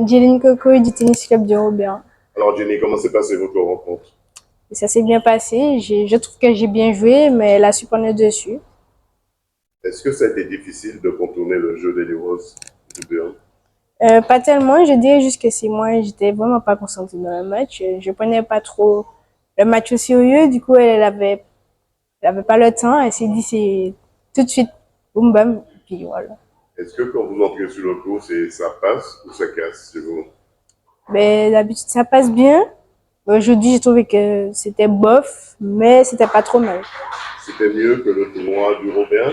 Jeline Coco du Tennis Club du Robert. Alors Jenny, comment s'est passée votre rencontre? Et ça s'est bien passé. Je trouve que j'ai bien joué, mais elle a su prendre le dessus. Est-ce que ça a été difficile de contourner le jeu d'Eli-Rose du Béarn? Pas tellement, je dirais juste que c'est moi, j'étais vraiment pas concentrée dans le match. Je prenais pas trop le match au sérieux, du coup elle avait pas le temps, elle s'est dit c'est tout de suite boum bam, puis voilà. Est-ce que quand vous entrez sur le court, ça passe ou ça casse chez vous? Ben, d'habitude ça passe bien. Aujourd'hui j'ai trouvé que c'était bof, mais c'était pas trop mal. C'était mieux que le tournoi du Robert?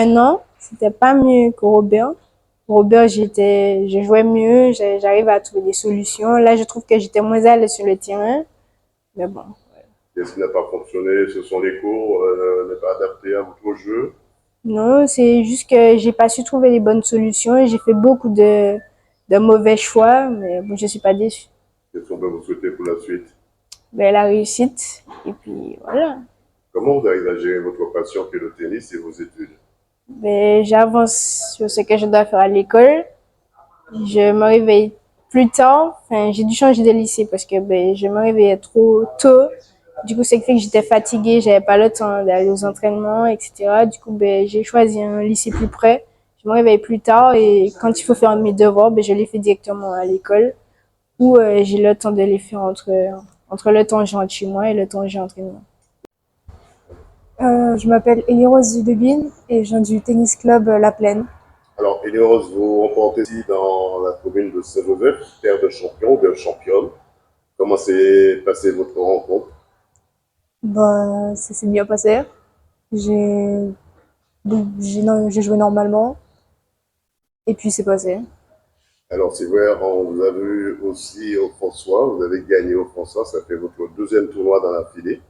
Non, c'était pas mieux que Robert. Robert, je jouais mieux, j'arrivais à trouver des solutions. Là, je trouve que j'étais moins à l'aise sur le terrain. Mais bon. Qu'est-ce qui n'a pas fonctionné? Ce sont les cours, n'est pas adaptés à votre jeu? Non, c'est juste que j'ai pas su trouver les bonnes solutions et j'ai fait beaucoup de mauvais choix, mais bon, je suis pas déçue. Qu'est-ce qu'on peut vous souhaiter pour la suite? Ben, la réussite, et puis voilà. Comment vous arrivez à gérer votre passion qui est le tennis et vos études? Ben, j'avance sur ce que je dois faire à l'école. Je me réveille plus tard. Enfin, j'ai dû changer de lycée parce que ben, je me réveillais trop tôt. Du coup, c'est que fait que j'étais fatiguée, j'avais pas le temps d'aller aux entraînements, etc. Du coup, ben, j'ai choisi un lycée plus près. Je me réveille plus tard et quand il faut faire mes devoirs, ben, je les fais directement à l'école ou j'ai le temps de les faire entre le temps que je rentre chez moi et le temps que j'ai entraînement. Je m'appelle Elie-Rose Zudebine et je viens du tennis club La Plaine. Alors, Elie-Rose, vous remportez ici dans la commune de Saint-Joseph, terre de champion, de championne. Comment s'est passée votre rencontre? Bah, ça s'est bien passé. J'ai joué normalement et puis c'est passé. Alors, c'est vrai, on vous a vu aussi au François, vous avez gagné au François, ça fait votre deuxième tournoi dans la filée.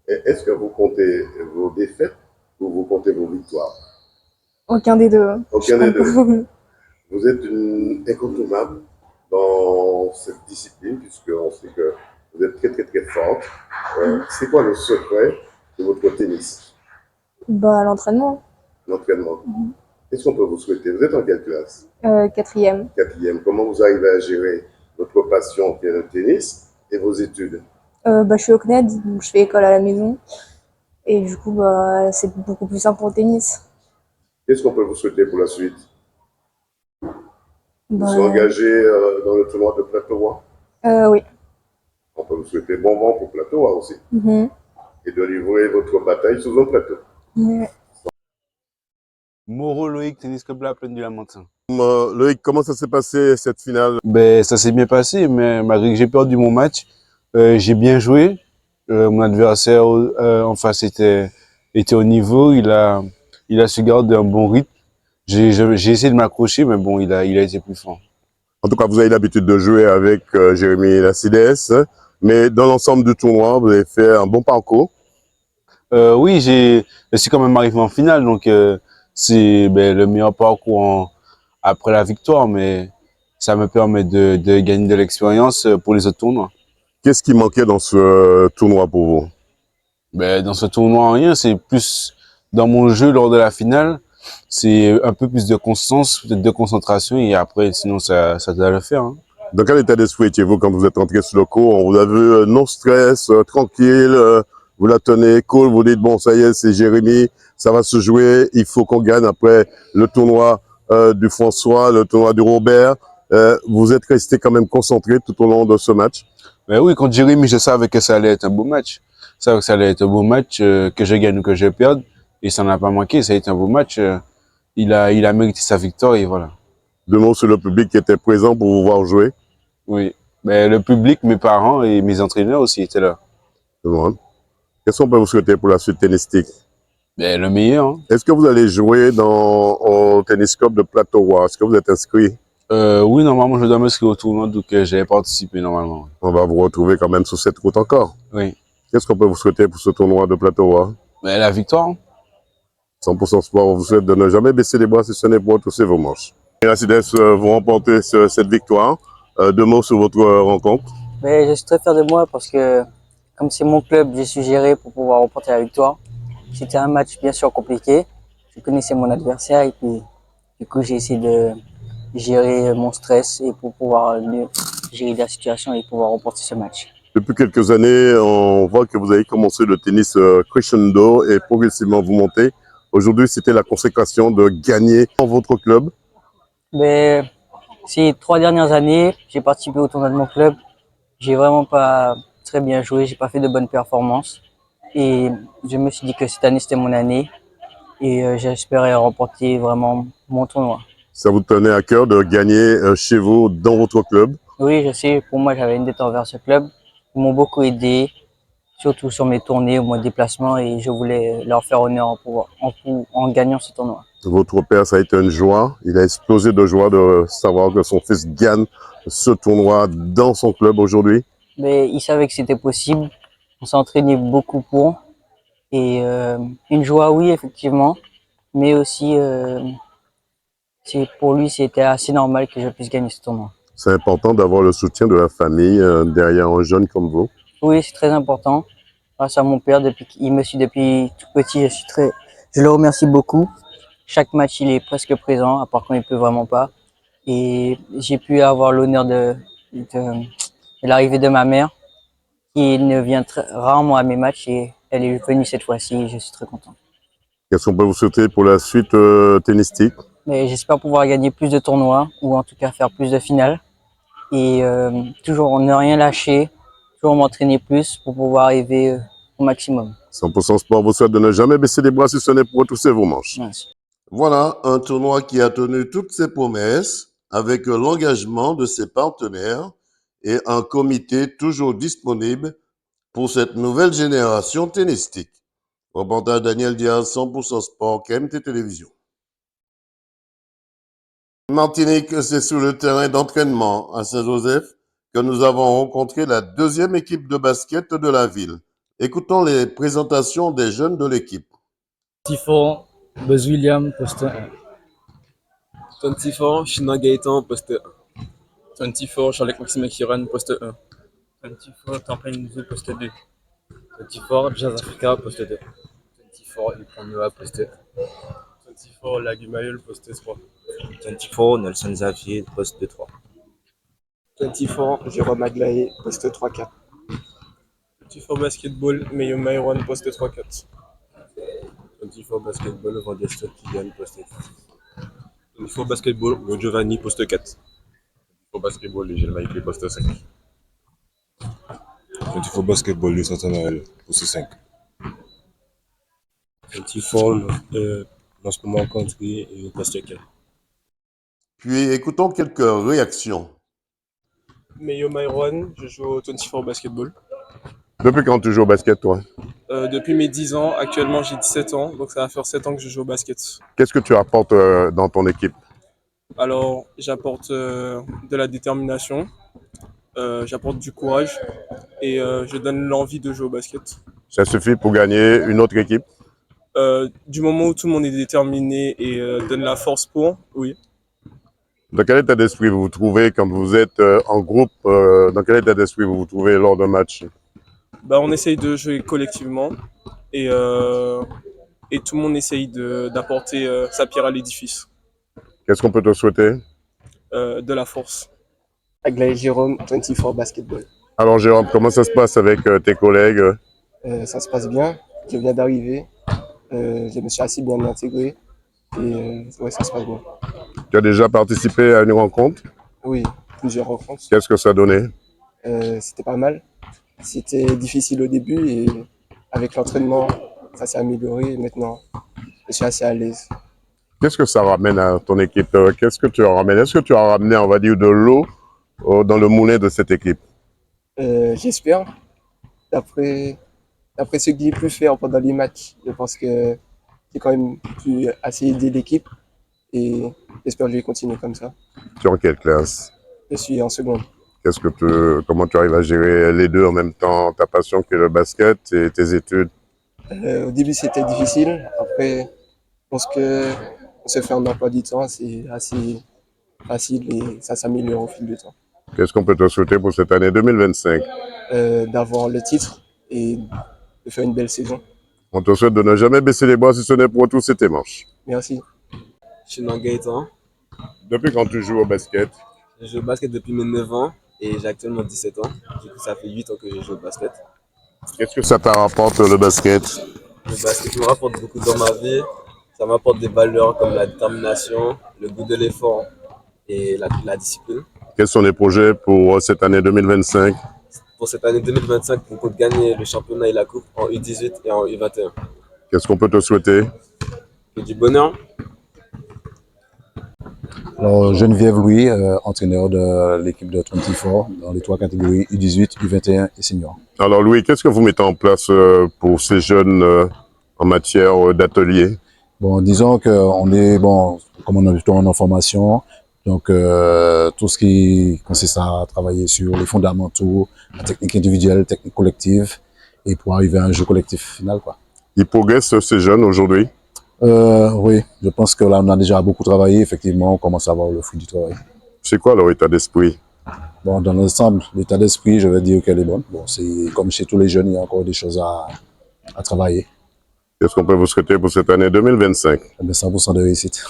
Est-ce que vous comptez vos défaites ou vous comptez vos victoires? Aucun des deux. Aucun des deux. Vous êtes une incontournable dans cette discipline, puisqu'on sait que vous êtes très très très forte. C'est quoi le secret de votre tennis? Bah, l'entraînement. L'entraînement. Qu'est-ce qu'on peut vous souhaiter? Vous êtes en quelle classe? 4e. 4e. Comment vous arrivez à gérer votre passion qui est le tennis et vos études? Bah, je suis au CNED, donc je fais école à la maison. Et du coup, bah, c'est beaucoup plus simple pour le tennis. Qu'est-ce qu'on peut vous souhaiter pour la suite? Vous Bah, serez engagé dans le tournoi de Plateau. oui. On peut vous souhaiter bon vent pour Plateau aussi. Et de livrer votre bataille sous un plateau. Ouais. Moreau Loïc, tennis club La Plaine du Lamentin. Loïc, comment ça s'est passé cette finale? Ça s'est bien passé, mais malgré que j'ai perdu mon match, j'ai bien joué. Mon adversaire en face était au niveau, il a su garder un bon rythme. J'ai essayé de m'accrocher, mais bon, il a été plus fort. En tout cas, vous avez l'habitude de jouer avec Jérémy Lacides, mais dans l'ensemble du tournoi, vous avez fait un bon parcours. Oui, je suis quand même arrivé en finale, donc c'est le meilleur parcours après la victoire, mais ça me permet de gagner de l'expérience pour les autres tournois. Qu'est-ce qui manquait dans ce tournoi pour vous? Dans ce tournoi, rien, c'est plus dans mon jeu lors de la finale, c'est un peu plus de constance, peut-être de concentration, et après, sinon, ça doit le faire. Hein. Dans quel état d'esprit étiez-vous quand vous êtes rentré sur le court? On vous a vu non stress, tranquille, vous la tenez cool, vous dites bon, ça y est, c'est Jérémy, ça va se jouer, il faut qu'on gagne après le tournoi du François, le tournoi du Robert. Vous êtes resté quand même concentré tout au long de ce match? Mais oui, contre Jérémy, je savais que ça allait être un beau match. Je savais que ça allait être un beau match, que je gagne ou que je perde. Et ça n'a pas manqué, ça a été un beau match. Il a mérité sa victoire et voilà. Deux mots sur le public qui était présent pour vous voir jouer? Oui, mais le public, mes parents et mes entraîneurs aussi étaient là. Bon. Qu'est-ce qu'on peut vous souhaiter pour la suite tennistique? Le meilleur. Hein. Est-ce que vous allez jouer au tennis club de Plateau? Est-ce que vous êtes inscrit? Oui, normalement, je dois m'inscrire au tournoi, donc j'ai participé normalement. On va vous retrouver quand même sur cette route encore. Oui. Qu'est-ce qu'on peut vous souhaiter pour ce tournoi de Plateau? La victoire. 100% Sport, on vous souhaite de ne jamais baisser les bras si ce n'est pour trousser vos manches. Lacides, vous remportez cette victoire. Deux mots sur votre rencontre. Je suis très fier de moi parce que, comme c'est mon club, j'ai su gérer pour pouvoir remporter la victoire. C'était un match bien sûr compliqué. Je connaissais mon adversaire et puis du coup j'ai essayé de gérer mon stress et pour pouvoir mieux gérer la situation et pouvoir remporter ce match. Depuis quelques années, on voit que vous avez commencé le tennis crescendo et progressivement vous montez. Aujourd'hui, c'était la consécration de gagner dans votre club. Ces 3 dernières années, j'ai participé au tournoi de mon club. J'ai vraiment pas très bien joué, j'ai pas fait de bonnes performances. Et je me suis dit que cette année, c'était mon année. Et j'espérais remporter vraiment mon tournoi. Ça vous tenait à cœur de gagner chez vous, dans votre club? Oui, je sais, pour moi, j'avais une dette envers ce club. Ils m'ont beaucoup aidé, surtout sur mes tournées ou mes déplacements, et je voulais leur faire honneur en gagnant ce tournoi. Votre père, ça a été une joie. Il a explosé de joie de savoir que son fils gagne ce tournoi dans son club aujourd'hui. Mais il savait que c'était possible. On s'est entraîné beaucoup pour. Et une joie, oui, effectivement. Mais aussi, pour lui, c'était assez normal que je puisse gagner ce tournoi. C'est important d'avoir le soutien de la famille derrière un jeune comme vous. Oui, c'est très important. Grâce à mon père, depuis qu'il me suit depuis tout petit, je le remercie beaucoup. Chaque match, il est presque présent, à part quand il peut vraiment pas. Et j'ai pu avoir l'honneur de l'arrivée de ma mère, qui ne vient rarement à mes matchs et elle est venue cette fois-ci et je suis très content. Qu'est-ce qu'on peut vous souhaiter pour la suite tennistique? Mais j'espère pouvoir gagner plus de tournois ou en tout cas faire plus de finales et toujours ne rien lâcher, toujours m'entraîner plus pour pouvoir arriver au maximum. 100% Sport vous souhaite de ne jamais baisser les bras si ce n'est pour retrousser vos manches. Merci. Voilà un tournoi qui a tenu toutes ses promesses avec l'engagement de ses partenaires et un comité toujours disponible pour cette nouvelle génération tennistique. Reportage Daniel Diaz, 100% Sport, KMT Télévision. Martinique, c'est sur le terrain d'entraînement à Saint-Joseph que nous avons rencontré la deuxième équipe de basket de la ville. Écoutons les présentations des jeunes de l'équipe. 24, Buzz William, poste 1. 24, China Gaëtan, poste 1. 24, Charles Maxime Kiran, poste 1. 24, Temple Nzou, poste 2. 24, Jazz Africa, poste 2. 24, Yukon Noah, poste 1. 24, Lagumayol, poste 3. 24, Nelson Xavier, poste 3. 24, Jérôme Aglaé, poste 3-4. 24 Basketball, Meyo Myron, poste 3-4. 24 Basketball, Vandeston Kylian, poste 4. 24 Basketball, Giovanni, poste 4. 24 Basketball, Legel Maïké, poste 5. 24 Basketball, Luis Santanael, poste 5. 24 Lancement Country, poste 4. Puis écoutons quelques réactions. Meyo Myron, je joue au 24 Basketball. Depuis quand tu joues au basket, toi? Depuis mes 10 ans, actuellement j'ai 17 ans, donc ça va faire 7 ans que je joue au basket. Qu'est-ce que tu apportes dans ton équipe? Alors, j'apporte de la détermination, j'apporte du courage et je donne l'envie de jouer au basket. Ça suffit pour gagner une autre équipe? Du moment où tout le monde est déterminé et donne la force pour, oui. Dans quel état d'esprit vous vous trouvez quand vous êtes en groupe? Dans quel état d'esprit vous vous trouvez lors d'un match? On essaye de jouer collectivement et tout le monde essaye d'apporter sa pierre à l'édifice. Qu'est-ce qu'on peut te souhaiter? De la force. Aglaé Jérôme, 24 Basketball. Alors Jérôme, comment ça se passe avec tes collègues? Ça se passe bien, je viens d'arriver, je me suis assez bien intégré et ouais, ça se passe bien. Tu as déjà participé à une rencontre? Oui, plusieurs rencontres. Qu'est-ce que ça a donné? C'était pas mal. C'était difficile au début et avec l'entraînement, ça s'est amélioré et maintenant, je suis assez à l'aise. Qu'est-ce que ça ramène à ton équipe? Qu'est-ce que tu as ramené? Est-ce que tu as ramené, on va dire, de l'eau dans le moulin de cette équipe? J'espère. D'après ce que j'ai pu faire pendant les matchs, je pense que j'ai quand même pu assez aider l'équipe et j'espère que je vais continuer comme ça. Tu es en quelle classe? Je suis en seconde. Comment tu arrives à gérer les deux en même temps, ta passion qui est le basket et tes études? Au début, c'était difficile. Après, je pense que on se fait un emploi du temps, c'est assez facile et ça s'améliore au fil du temps. Qu'est-ce qu'on peut te souhaiter pour cette année 2025? D'avoir le titre et de faire une belle saison. On te souhaite de ne jamais baisser les bras si ce n'est pour retrousser tes manches. Merci. China Gaëtan. Depuis quand tu joues au basket? Je joue au basket depuis mes 9 ans et j'ai actuellement 17 ans. Du coup, ça fait 8 ans que je joue au basket. Qu'est-ce que ça te rapporte le basket? Le basket me rapporte beaucoup dans ma vie. Ça m'apporte des valeurs comme la détermination, le goût de l'effort et la discipline. Quels sont les projets pour cette année 2025? Pour cette année 2025, on compte gagner le championnat et la coupe en U18 et en U21. Qu'est-ce qu'on peut te souhaiter? Que du bonheur. Alors, Geneviève Louis, entraîneur de l'équipe de 24 dans les 3 catégories U18, U21 et senior. Alors Louis, qu'est-ce que vous mettez en place pour ces jeunes en matière d'atelier? Bon, disons qu'on est, comme on est plutôt en formation, donc tout ce qui consiste à travailler sur les fondamentaux, la technique individuelle, technique collective, et pour arriver à un jeu collectif final, quoi. Ils progressent ces jeunes aujourd'hui? Oui, je pense que là on a déjà beaucoup travaillé, effectivement, on commence à avoir le fruit du travail. C'est quoi leur état d'esprit? Bon, dans l'ensemble, l'état d'esprit, je vais dire qu'elle est bonne. Bon, c'est comme chez tous les jeunes, il y a encore des choses à travailler. Qu'est-ce qu'on peut vous souhaiter pour cette année 2025? 100% de réussite.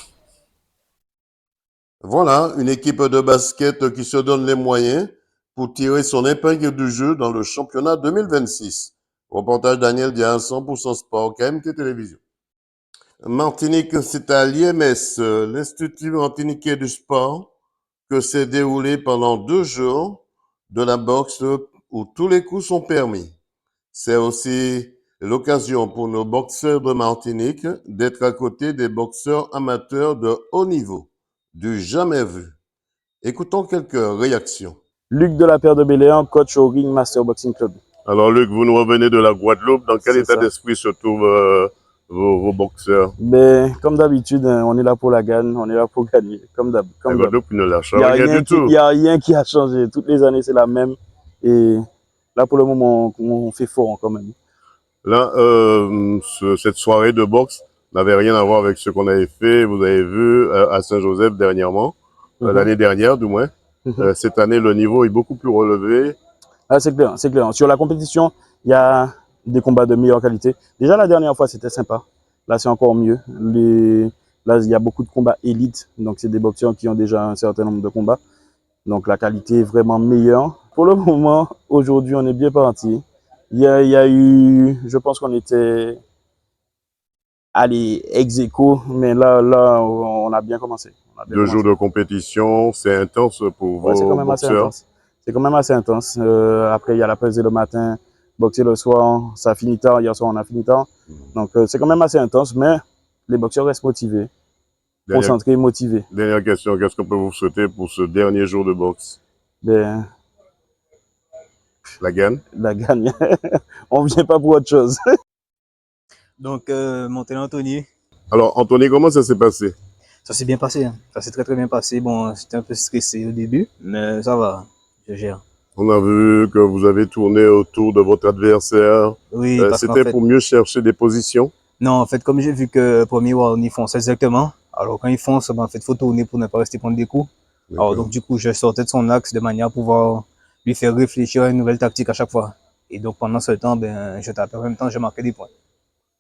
Voilà, une équipe de basket qui se donne les moyens pour tirer son épingle du jeu dans le championnat 2026. Reportage Daniel Diaz, 100% Sport, KMT Télévision. Martinique, c'est à l'IMS, l'Institut martiniquais du sport, que s'est déroulé pendant 2 jours de la boxe où tous les coups sont permis. C'est aussi l'occasion pour nos boxeurs de Martinique d'être à côté des boxeurs amateurs de haut niveau, du jamais vu. Écoutons quelques réactions. Luc de la Paire de Béléan, coach au Ring Master Boxing Club. Alors Luc, vous nous revenez de la Guadeloupe. Dans quel C'est état ça. d'esprit se trouvent vos boxeurs? Ben, comme d'habitude, hein, on est là pour la gagne, on est là pour gagner, comme d'hab. La Guadeloupe ne lâche Il n'y a rien du tout. Il n'y a rien qui a changé. Toutes les années, c'est la même. Et là, pour le moment, on fait fort quand même. Là, cette soirée de boxe n'avait rien à voir avec ce qu'on avait fait, vous avez vu, à Saint-Joseph dernièrement, l'année dernière du moins. Cette année, le niveau est beaucoup plus relevé. Ah, c'est clair, c'est clair. Sur la compétition, il y a des combats de meilleure qualité. Déjà, la dernière fois, c'était sympa. Là, c'est encore mieux. Là, il y a beaucoup de combats élites. Donc, c'est des boxeurs qui ont déjà un certain nombre de combats. Donc, la qualité est vraiment meilleure. Pour le moment, aujourd'hui, on est bien parti. Il y a eu, je pense qu'on était, allez, ex-aequo, mais là, on a bien commencé. 2 jours de compétition, c'est intense pour Ouais, c'est quand vos même assez boxeurs. intense. C'est quand même assez intense. Après, il y a la pesée le matin, boxer le soir, ça finit tard. Hier soir, on a fini tard. Donc, c'est quand même assez intense, mais les boxeurs restent motivés, concentrés, motivés. Dernière question, qu'est-ce qu'on peut vous souhaiter pour ce dernier jour de boxe? Ben, la gagne. La gagne. On ne vient pas pour autre chose. Donc, Montel Anthony. Alors, Anthony, comment ça s'est passé? Ça s'est bien passé. Hein. Ça s'est très très bien passé. Bon, j'étais un peu stressé au début, mais ça va. Je gère. On a vu que vous avez tourné autour de votre adversaire. Oui, parce qu'en c'était fait- pour mieux chercher des positions. Non, en fait, comme j'ai vu que premier round, ils foncent exactement. Alors, quand ils foncent, ben, en fait, il faut tourner pour ne pas rester prendre des coups. Alors, donc, du coup, je sortais de son axe de manière à pouvoir lui faire réfléchir à une nouvelle tactique à chaque fois. Et donc, pendant ce temps, ben, je tapais en même temps, je marquais des points.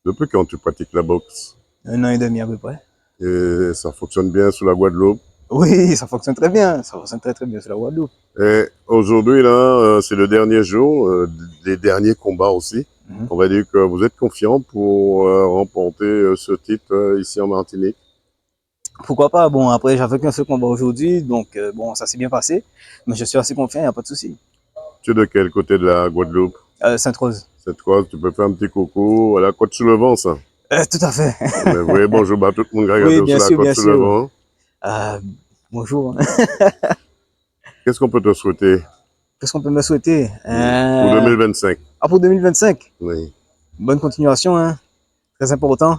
Depuis quand tu pratiques la boxe? 1 an et demi à peu près. Et ça fonctionne bien sur la Guadeloupe. Oui, ça fonctionne très bien. Ça fonctionne très très bien sur la Guadeloupe. Et aujourd'hui, là, c'est le dernier jour, les derniers combats aussi. On va dire que vous êtes confiant pour remporter ce titre ici en Martinique. Pourquoi pas? Bon, après, j'avais qu'un seul combat aujourd'hui, donc bon, ça s'est bien passé. Mais je suis assez confiant, il n'y a pas de souci. Tu es de quel côté de la Guadeloupe? Sainte-Rose. Sainte-Rose, tu peux faire un petit coucou. Voilà, Côte sur le vent, ça. Tout à fait. Oui, bonjour, bah, tout le monde regarde Oui, sur bien la sûr, Côte bien sur le sûr. vent. Bonjour. Qu'est-ce qu'on peut te souhaiter Qu'est-ce qu'on peut me souhaiter? pour 2025? Ah, pour 2025? Oui. Bonne continuation, hein. Très important.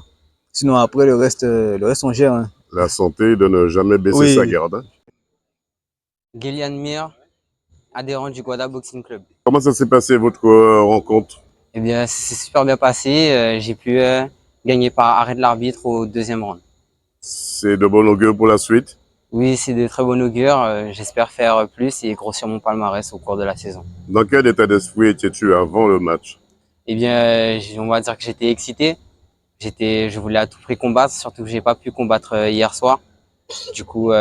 Sinon, après, le reste on gère. Hein. La santé de ne jamais baisser Oui. sa garde. Hein. Gélian Mir, adhérent du Guada Boxing Club. Comment ça s'est passé votre rencontre? Eh bien, c'est super bien passé. J'ai pu gagner par arrêt de l'arbitre au 2e round. C'est de bon augure pour la suite? Oui, c'est de très bon augure. J'espère faire plus et grossir mon palmarès au cours de la saison. Dans quel état d'esprit étais-tu avant le match? Eh bien, on va dire que j'étais excité. Je voulais à tout prix combattre, surtout que j'ai pas pu combattre hier soir. Du coup,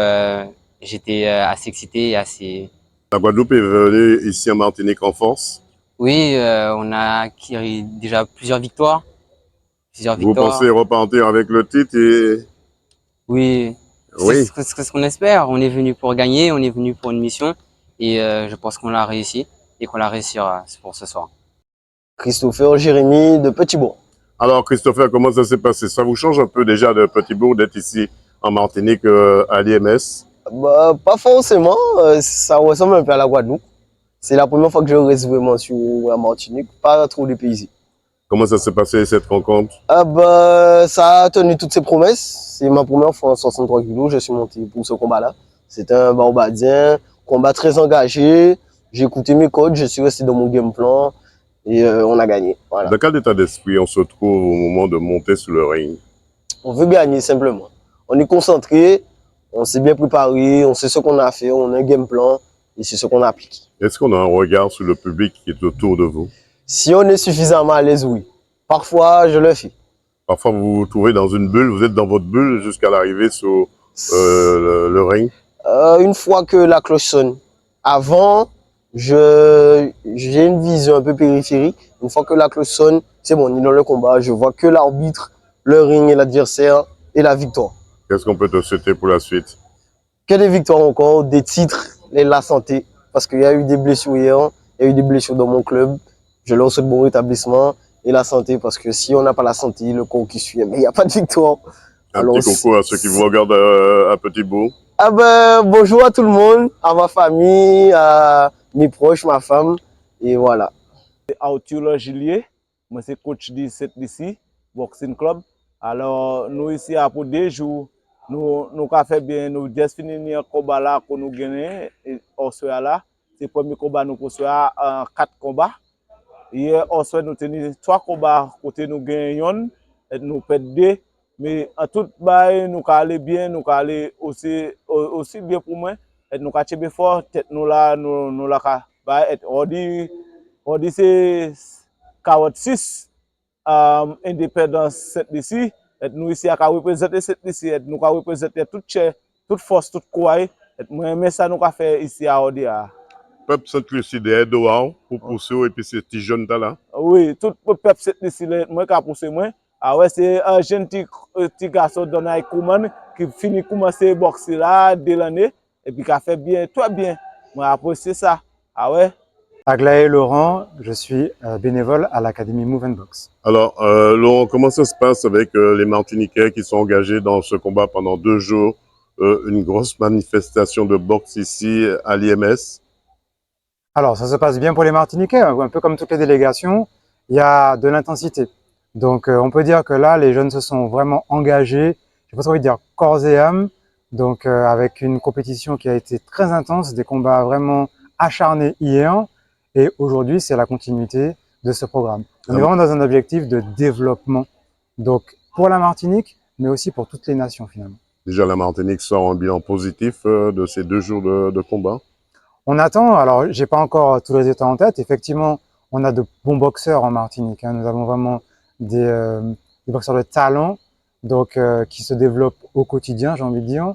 j'étais assez excité et assez... La Guadeloupe est venue ici en Martinique en force. Oui, on a acquis déjà plusieurs victoires. Vous pensez repartir avec le titre et... Oui, Oui. c'est ce qu'on espère. On est venu pour gagner, on est venu pour une mission et je pense qu'on l'a réussi et qu'on la réussira pour ce soir. Christopher Jérémy de Petit-Bourg. Alors Christopher, comment ça s'est passé? Ça vous change un peu déjà de Petit-Bourg d'être ici en Martinique à l'IMS? Bah, pas forcément, ça ressemble un peu à la Guadeloupe. C'est la première fois que je reste vraiment sur la Martinique, pas trop dépaysé. Comment ça s'est passé cette rencontre? Bah, ça a tenu toutes ses promesses. C'est ma première fois en 63 kg, je suis monté pour ce combat-là. C'était un Barbadien, combat très engagé. J'ai écouté mes coachs, je suis resté dans mon game plan et on a gagné. Voilà. Dans quel état d'esprit on se trouve au moment de monter sur le ring? On veut gagner simplement. On est concentré, on s'est bien préparé, on sait ce qu'on a fait, on a un game plan et c'est ce qu'on applique. Est-ce qu'on a un regard sur le public qui est autour de vous? Si on est suffisamment à l'aise, oui. Parfois, je le fais. Parfois, vous vous trouvez dans une bulle, vous êtes dans votre bulle jusqu'à l'arrivée sur le ring? Une fois que la cloche sonne. Avant, j'ai une vision un peu périphérique. Une fois que la cloche sonne, c'est bon, on est dans le combat. Je vois que l'arbitre, le ring et l'adversaire et la victoire. Qu'est-ce qu'on peut te souhaiter pour la suite? Que des victoires encore, des titres et la santé. Parce qu'il y a eu des blessures hier. Et y a eu des blessures dans mon club. Je leur souhaite bon rétablissement et la santé, parce que si on n'a pas la santé, le corps qui suit, mais il n'y a pas de victoire. Un petit coucou à ceux qui vous regardent à petit bout. Ah ben, bonjour à tout le monde, à ma famille, à mes proches, ma femme, et voilà. Arthur Gillier, moi c'est coach du CDC Boxing Club. Alors nous ici à pour 2 jours, nous avons fait bien, nous avons fini le combat là que nous gagnons au soir là. C'est le premier combat nous avons en 4 combats. Hier au soir nous avons 3 combats côté nous gagnons et nous perdons 2. Mais en tout bail nous allons bien, nous allons aussi bien pour moi. Et nous allons fort, tête nous là, nous là on dit c'est 46 indépendance cette d'ici. Et nous ici à représenter cette d'ici, nous allons représenter toute force, toute quoi. Et moi ça nous fait ici à Odia. Peuple Sainte-Lucie de dehors pour pousser et puis ces petits jeunes là. Oui, tout peuple Sainte-Lucie moi qui pousser moi. Ah ouais, c'est un jeune petit garçon Donay Kouman qui finit commencer boxer là dès l'année et puis qui a fait bien, toi bien. Moi apprécié ça. Ah ouais. Aglaé Laurent, je suis bénévole à l'Académie Move and Box. Alors, Laurent, comment ça se passe avec les Martiniquais qui sont engagés dans ce combat pendant 2 jours? Une grosse manifestation de boxe ici à l'IMS. Alors, ça se passe bien pour les Martiniquais, un peu comme toutes les délégations, il y a de l'intensité. Donc, on peut dire que là, les jeunes se sont vraiment engagés, j'ai pas trop envie de dire corps et âme, donc avec une compétition qui a été très intense, des combats vraiment acharnés hier. Et aujourd'hui, c'est la continuité de ce programme. On est vraiment dans un objectif de développement, donc pour la Martinique, mais aussi pour toutes les nations finalement. Déjà, la Martinique sort un bilan positif de ces 2 jours de combat. On attend, alors j'ai pas encore tous les résultats en tête, effectivement, on a de bons boxeurs en Martinique, hein. Nous avons vraiment des boxeurs de talent, donc qui se développent au quotidien, j'ai envie de dire.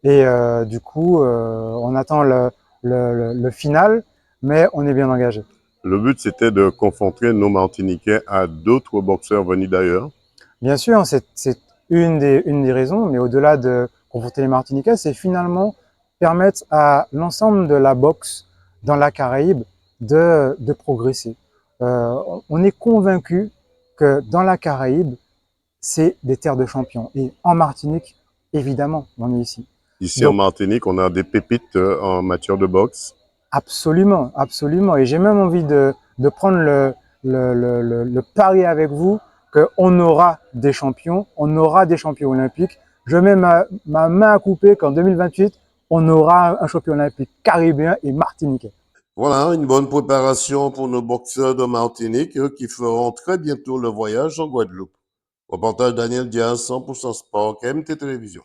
Et du coup, on attend le final, mais on est bien engagé. Le but, c'était de confronter nos Martiniquais à d'autres boxeurs venus d'ailleurs. Bien sûr, c'est une des raisons, mais au-delà de confronter les Martiniquais, c'est finalement permettre à l'ensemble de la boxe dans la Caraïbe de progresser. On est convaincu que dans la Caraïbe, c'est des terres de champions. Et en Martinique, évidemment, on est ici. Ici en Martinique, on a des pépites en matière de boxe. Absolument, absolument. Et j'ai même envie de prendre le pari avec vous qu'on aura des champions, on aura des champions olympiques. Je mets ma main à couper qu'en 2028, on aura un champion olympique caribéen et martiniquais. Voilà, une bonne préparation pour nos boxeurs de Martinique qui feront très bientôt le voyage en Guadeloupe. Reportage Daniel Diaz, 100% Sport, KMT Télévision.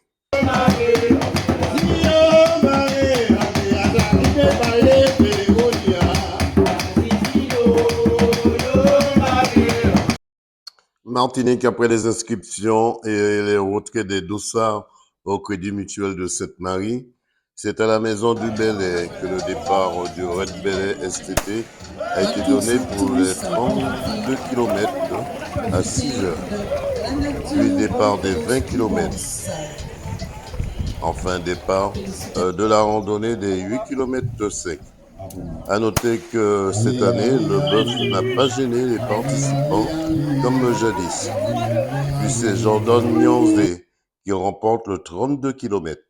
Martinique, après les inscriptions et les retraits des dossards au Crédit Mutuel de Sainte-Marie, c'est à la maison du Bel-Air que le départ du Red Bel-Air STT a été donné pour les 32 km à 6 heures, puis départ des 20 km. Enfin, départ de la randonnée des 8 km de 5. À noter que cette année, le bœuf n'a pas gêné les participants comme jadis. Puis c'est Jordan Nyonzé qui remporte le 32 km.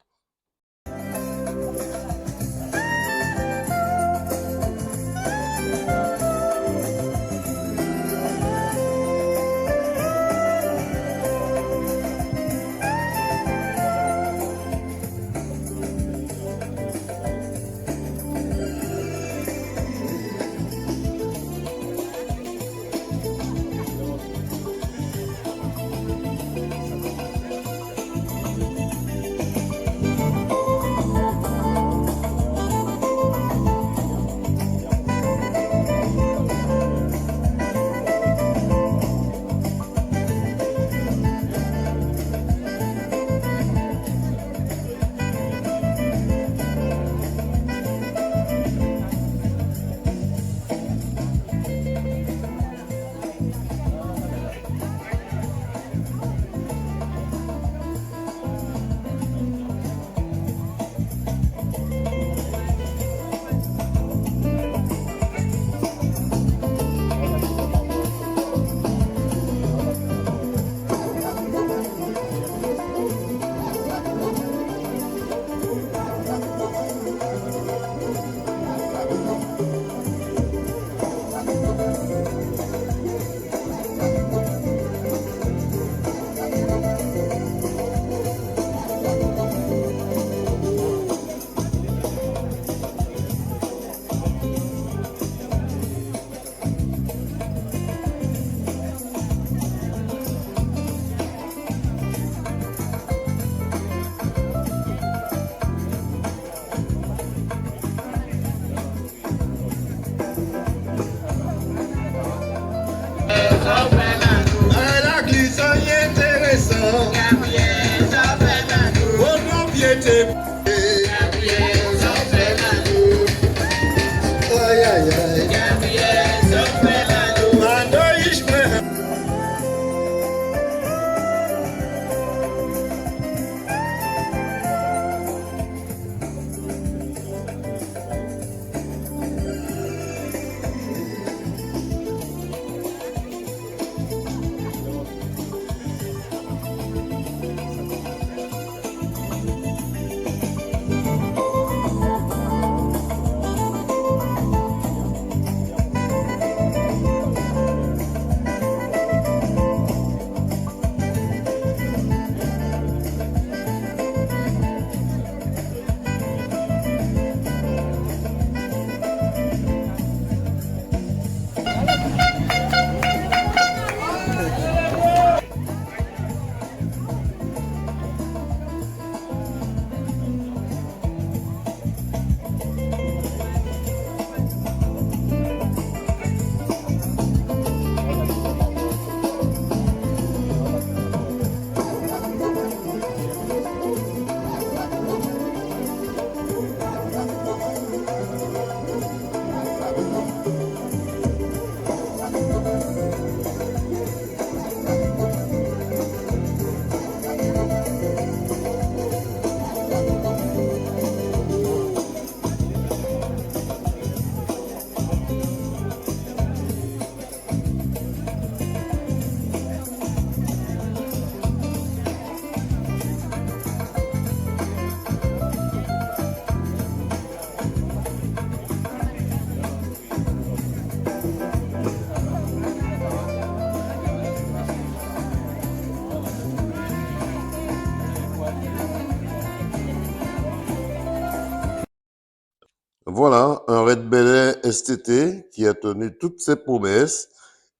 Avec Bel Air STT qui a tenu toutes ses promesses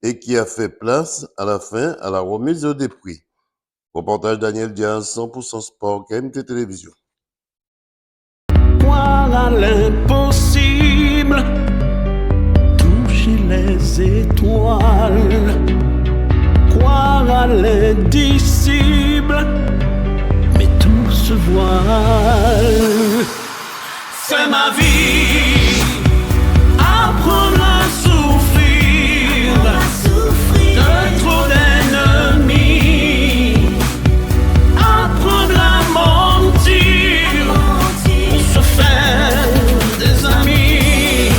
et qui a fait place à la fin à la remise des prix. Reportage Daniel Diaz, 100% Sport, KMT Télévision. Croire à l'impossible, toucher les étoiles, croire à l'indicible, mais tout se voile. C'est ma vie, apprendre à souffrir, de trop d'ennemis, apprendre à mentir, pour se faire des amis.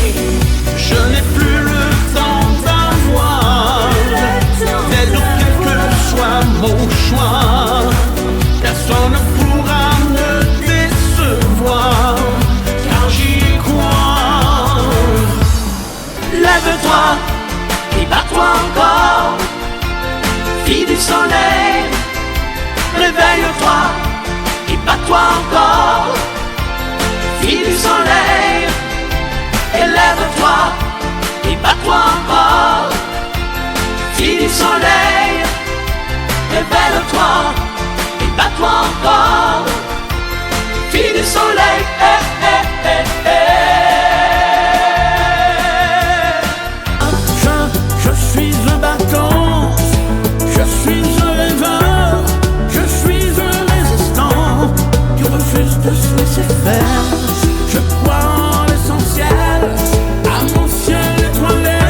Je n'ai plus le temps d'avoir des doutes, quel que soit mon choix. Personne ne pourra me décevoir, car j'y crois. Lève-toi et bats-toi encore, fille du soleil. Réveille-toi et bats-toi encore, fille du soleil. Élève-toi et bats-toi encore, fille du soleil. Révèle-toi et bats-toi encore, fille du soleil. Je suis un battant, je suis un rêveur, je suis un résistant qui refuse de se laisser faire. Je crois en l'essentiel, à mon ciel étoilé,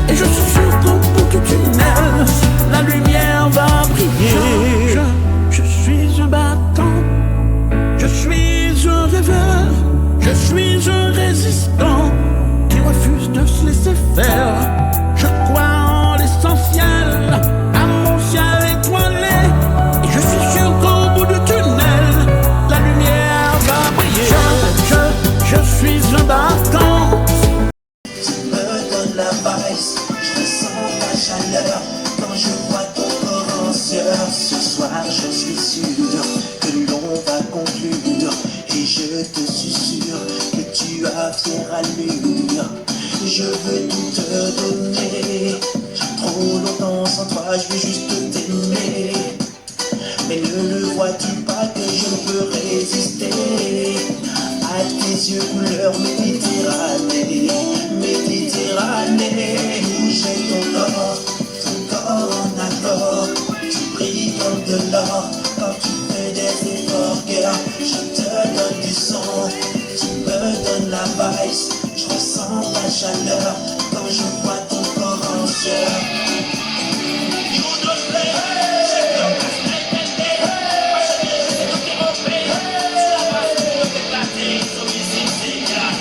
et je suis sûr qu'au bout du tunnel, la lumière va briller. Je suis un battant, je suis un rêveur, je suis un résistant qui refuse de se laisser faire. Je crois en l'essentiel, à mon ciel étoilé, et je suis sûr qu'au bout du tunnel, la lumière va briller. Je suis un battant. Tu me donnes la vice, je ressens ta chaleur quand je vois ton corps en sueur. Ce soir je suis sûr que l'on va conclure, et je te susurre que tu as fière allure. Je veux tout te donner, trop longtemps sans toi je veux juste t'aimer. Mais ne le vois-tu pas que je ne peux résister à tes yeux couleur Méditerranée, Méditerranée. Où j'ai ton corps en accord, tu brilles comme de l'or quand tu fais des efforts. Girl, je te donne du sang, tu me donnes la vice, je ressens ta chaleur quand je vois ton corps en sueur.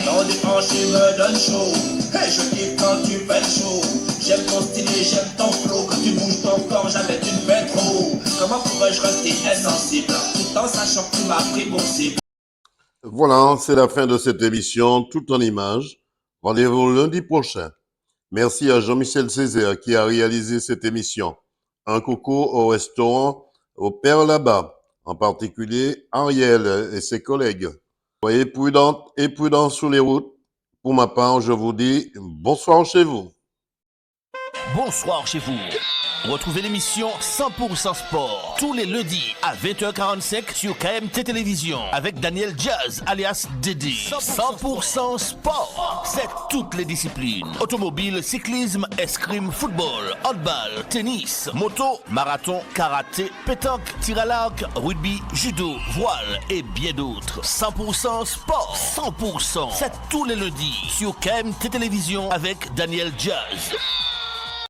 Ton déhanché me donne chaud, hey, je kiffe quand tu fais chaud. J'aime ton style et j'aime ton flow, quand tu bouges ton corps jamais tu ne fais trop. Comment pourrais-je rester insensible tout en sachant que tu m'as pris pour cible? Voilà, c'est la fin de cette émission, tout en images. Rendez-vous lundi prochain. Merci à Jean-Michel Césaire qui a réalisé cette émission. Un coucou au restaurant au Père là-bas, en particulier Ariel et ses collègues. Soyez prudents et prudents sur les routes. Pour ma part, je vous dis bonsoir chez vous. Bonsoir chez vous. Retrouvez l'émission 100% Sport tous les lundis à 20h45 sur KMT Télévision avec Daniel Diaz alias Dédé. 100% Sport, c'est toutes les disciplines. Automobile, cyclisme, escrime, football, handball, tennis, moto, marathon, karaté, pétanque, tir à l'arc, rugby, judo, voile et bien d'autres. 100% Sport, 100%, c'est tous les lundis sur KMT Télévision avec Daniel Diaz.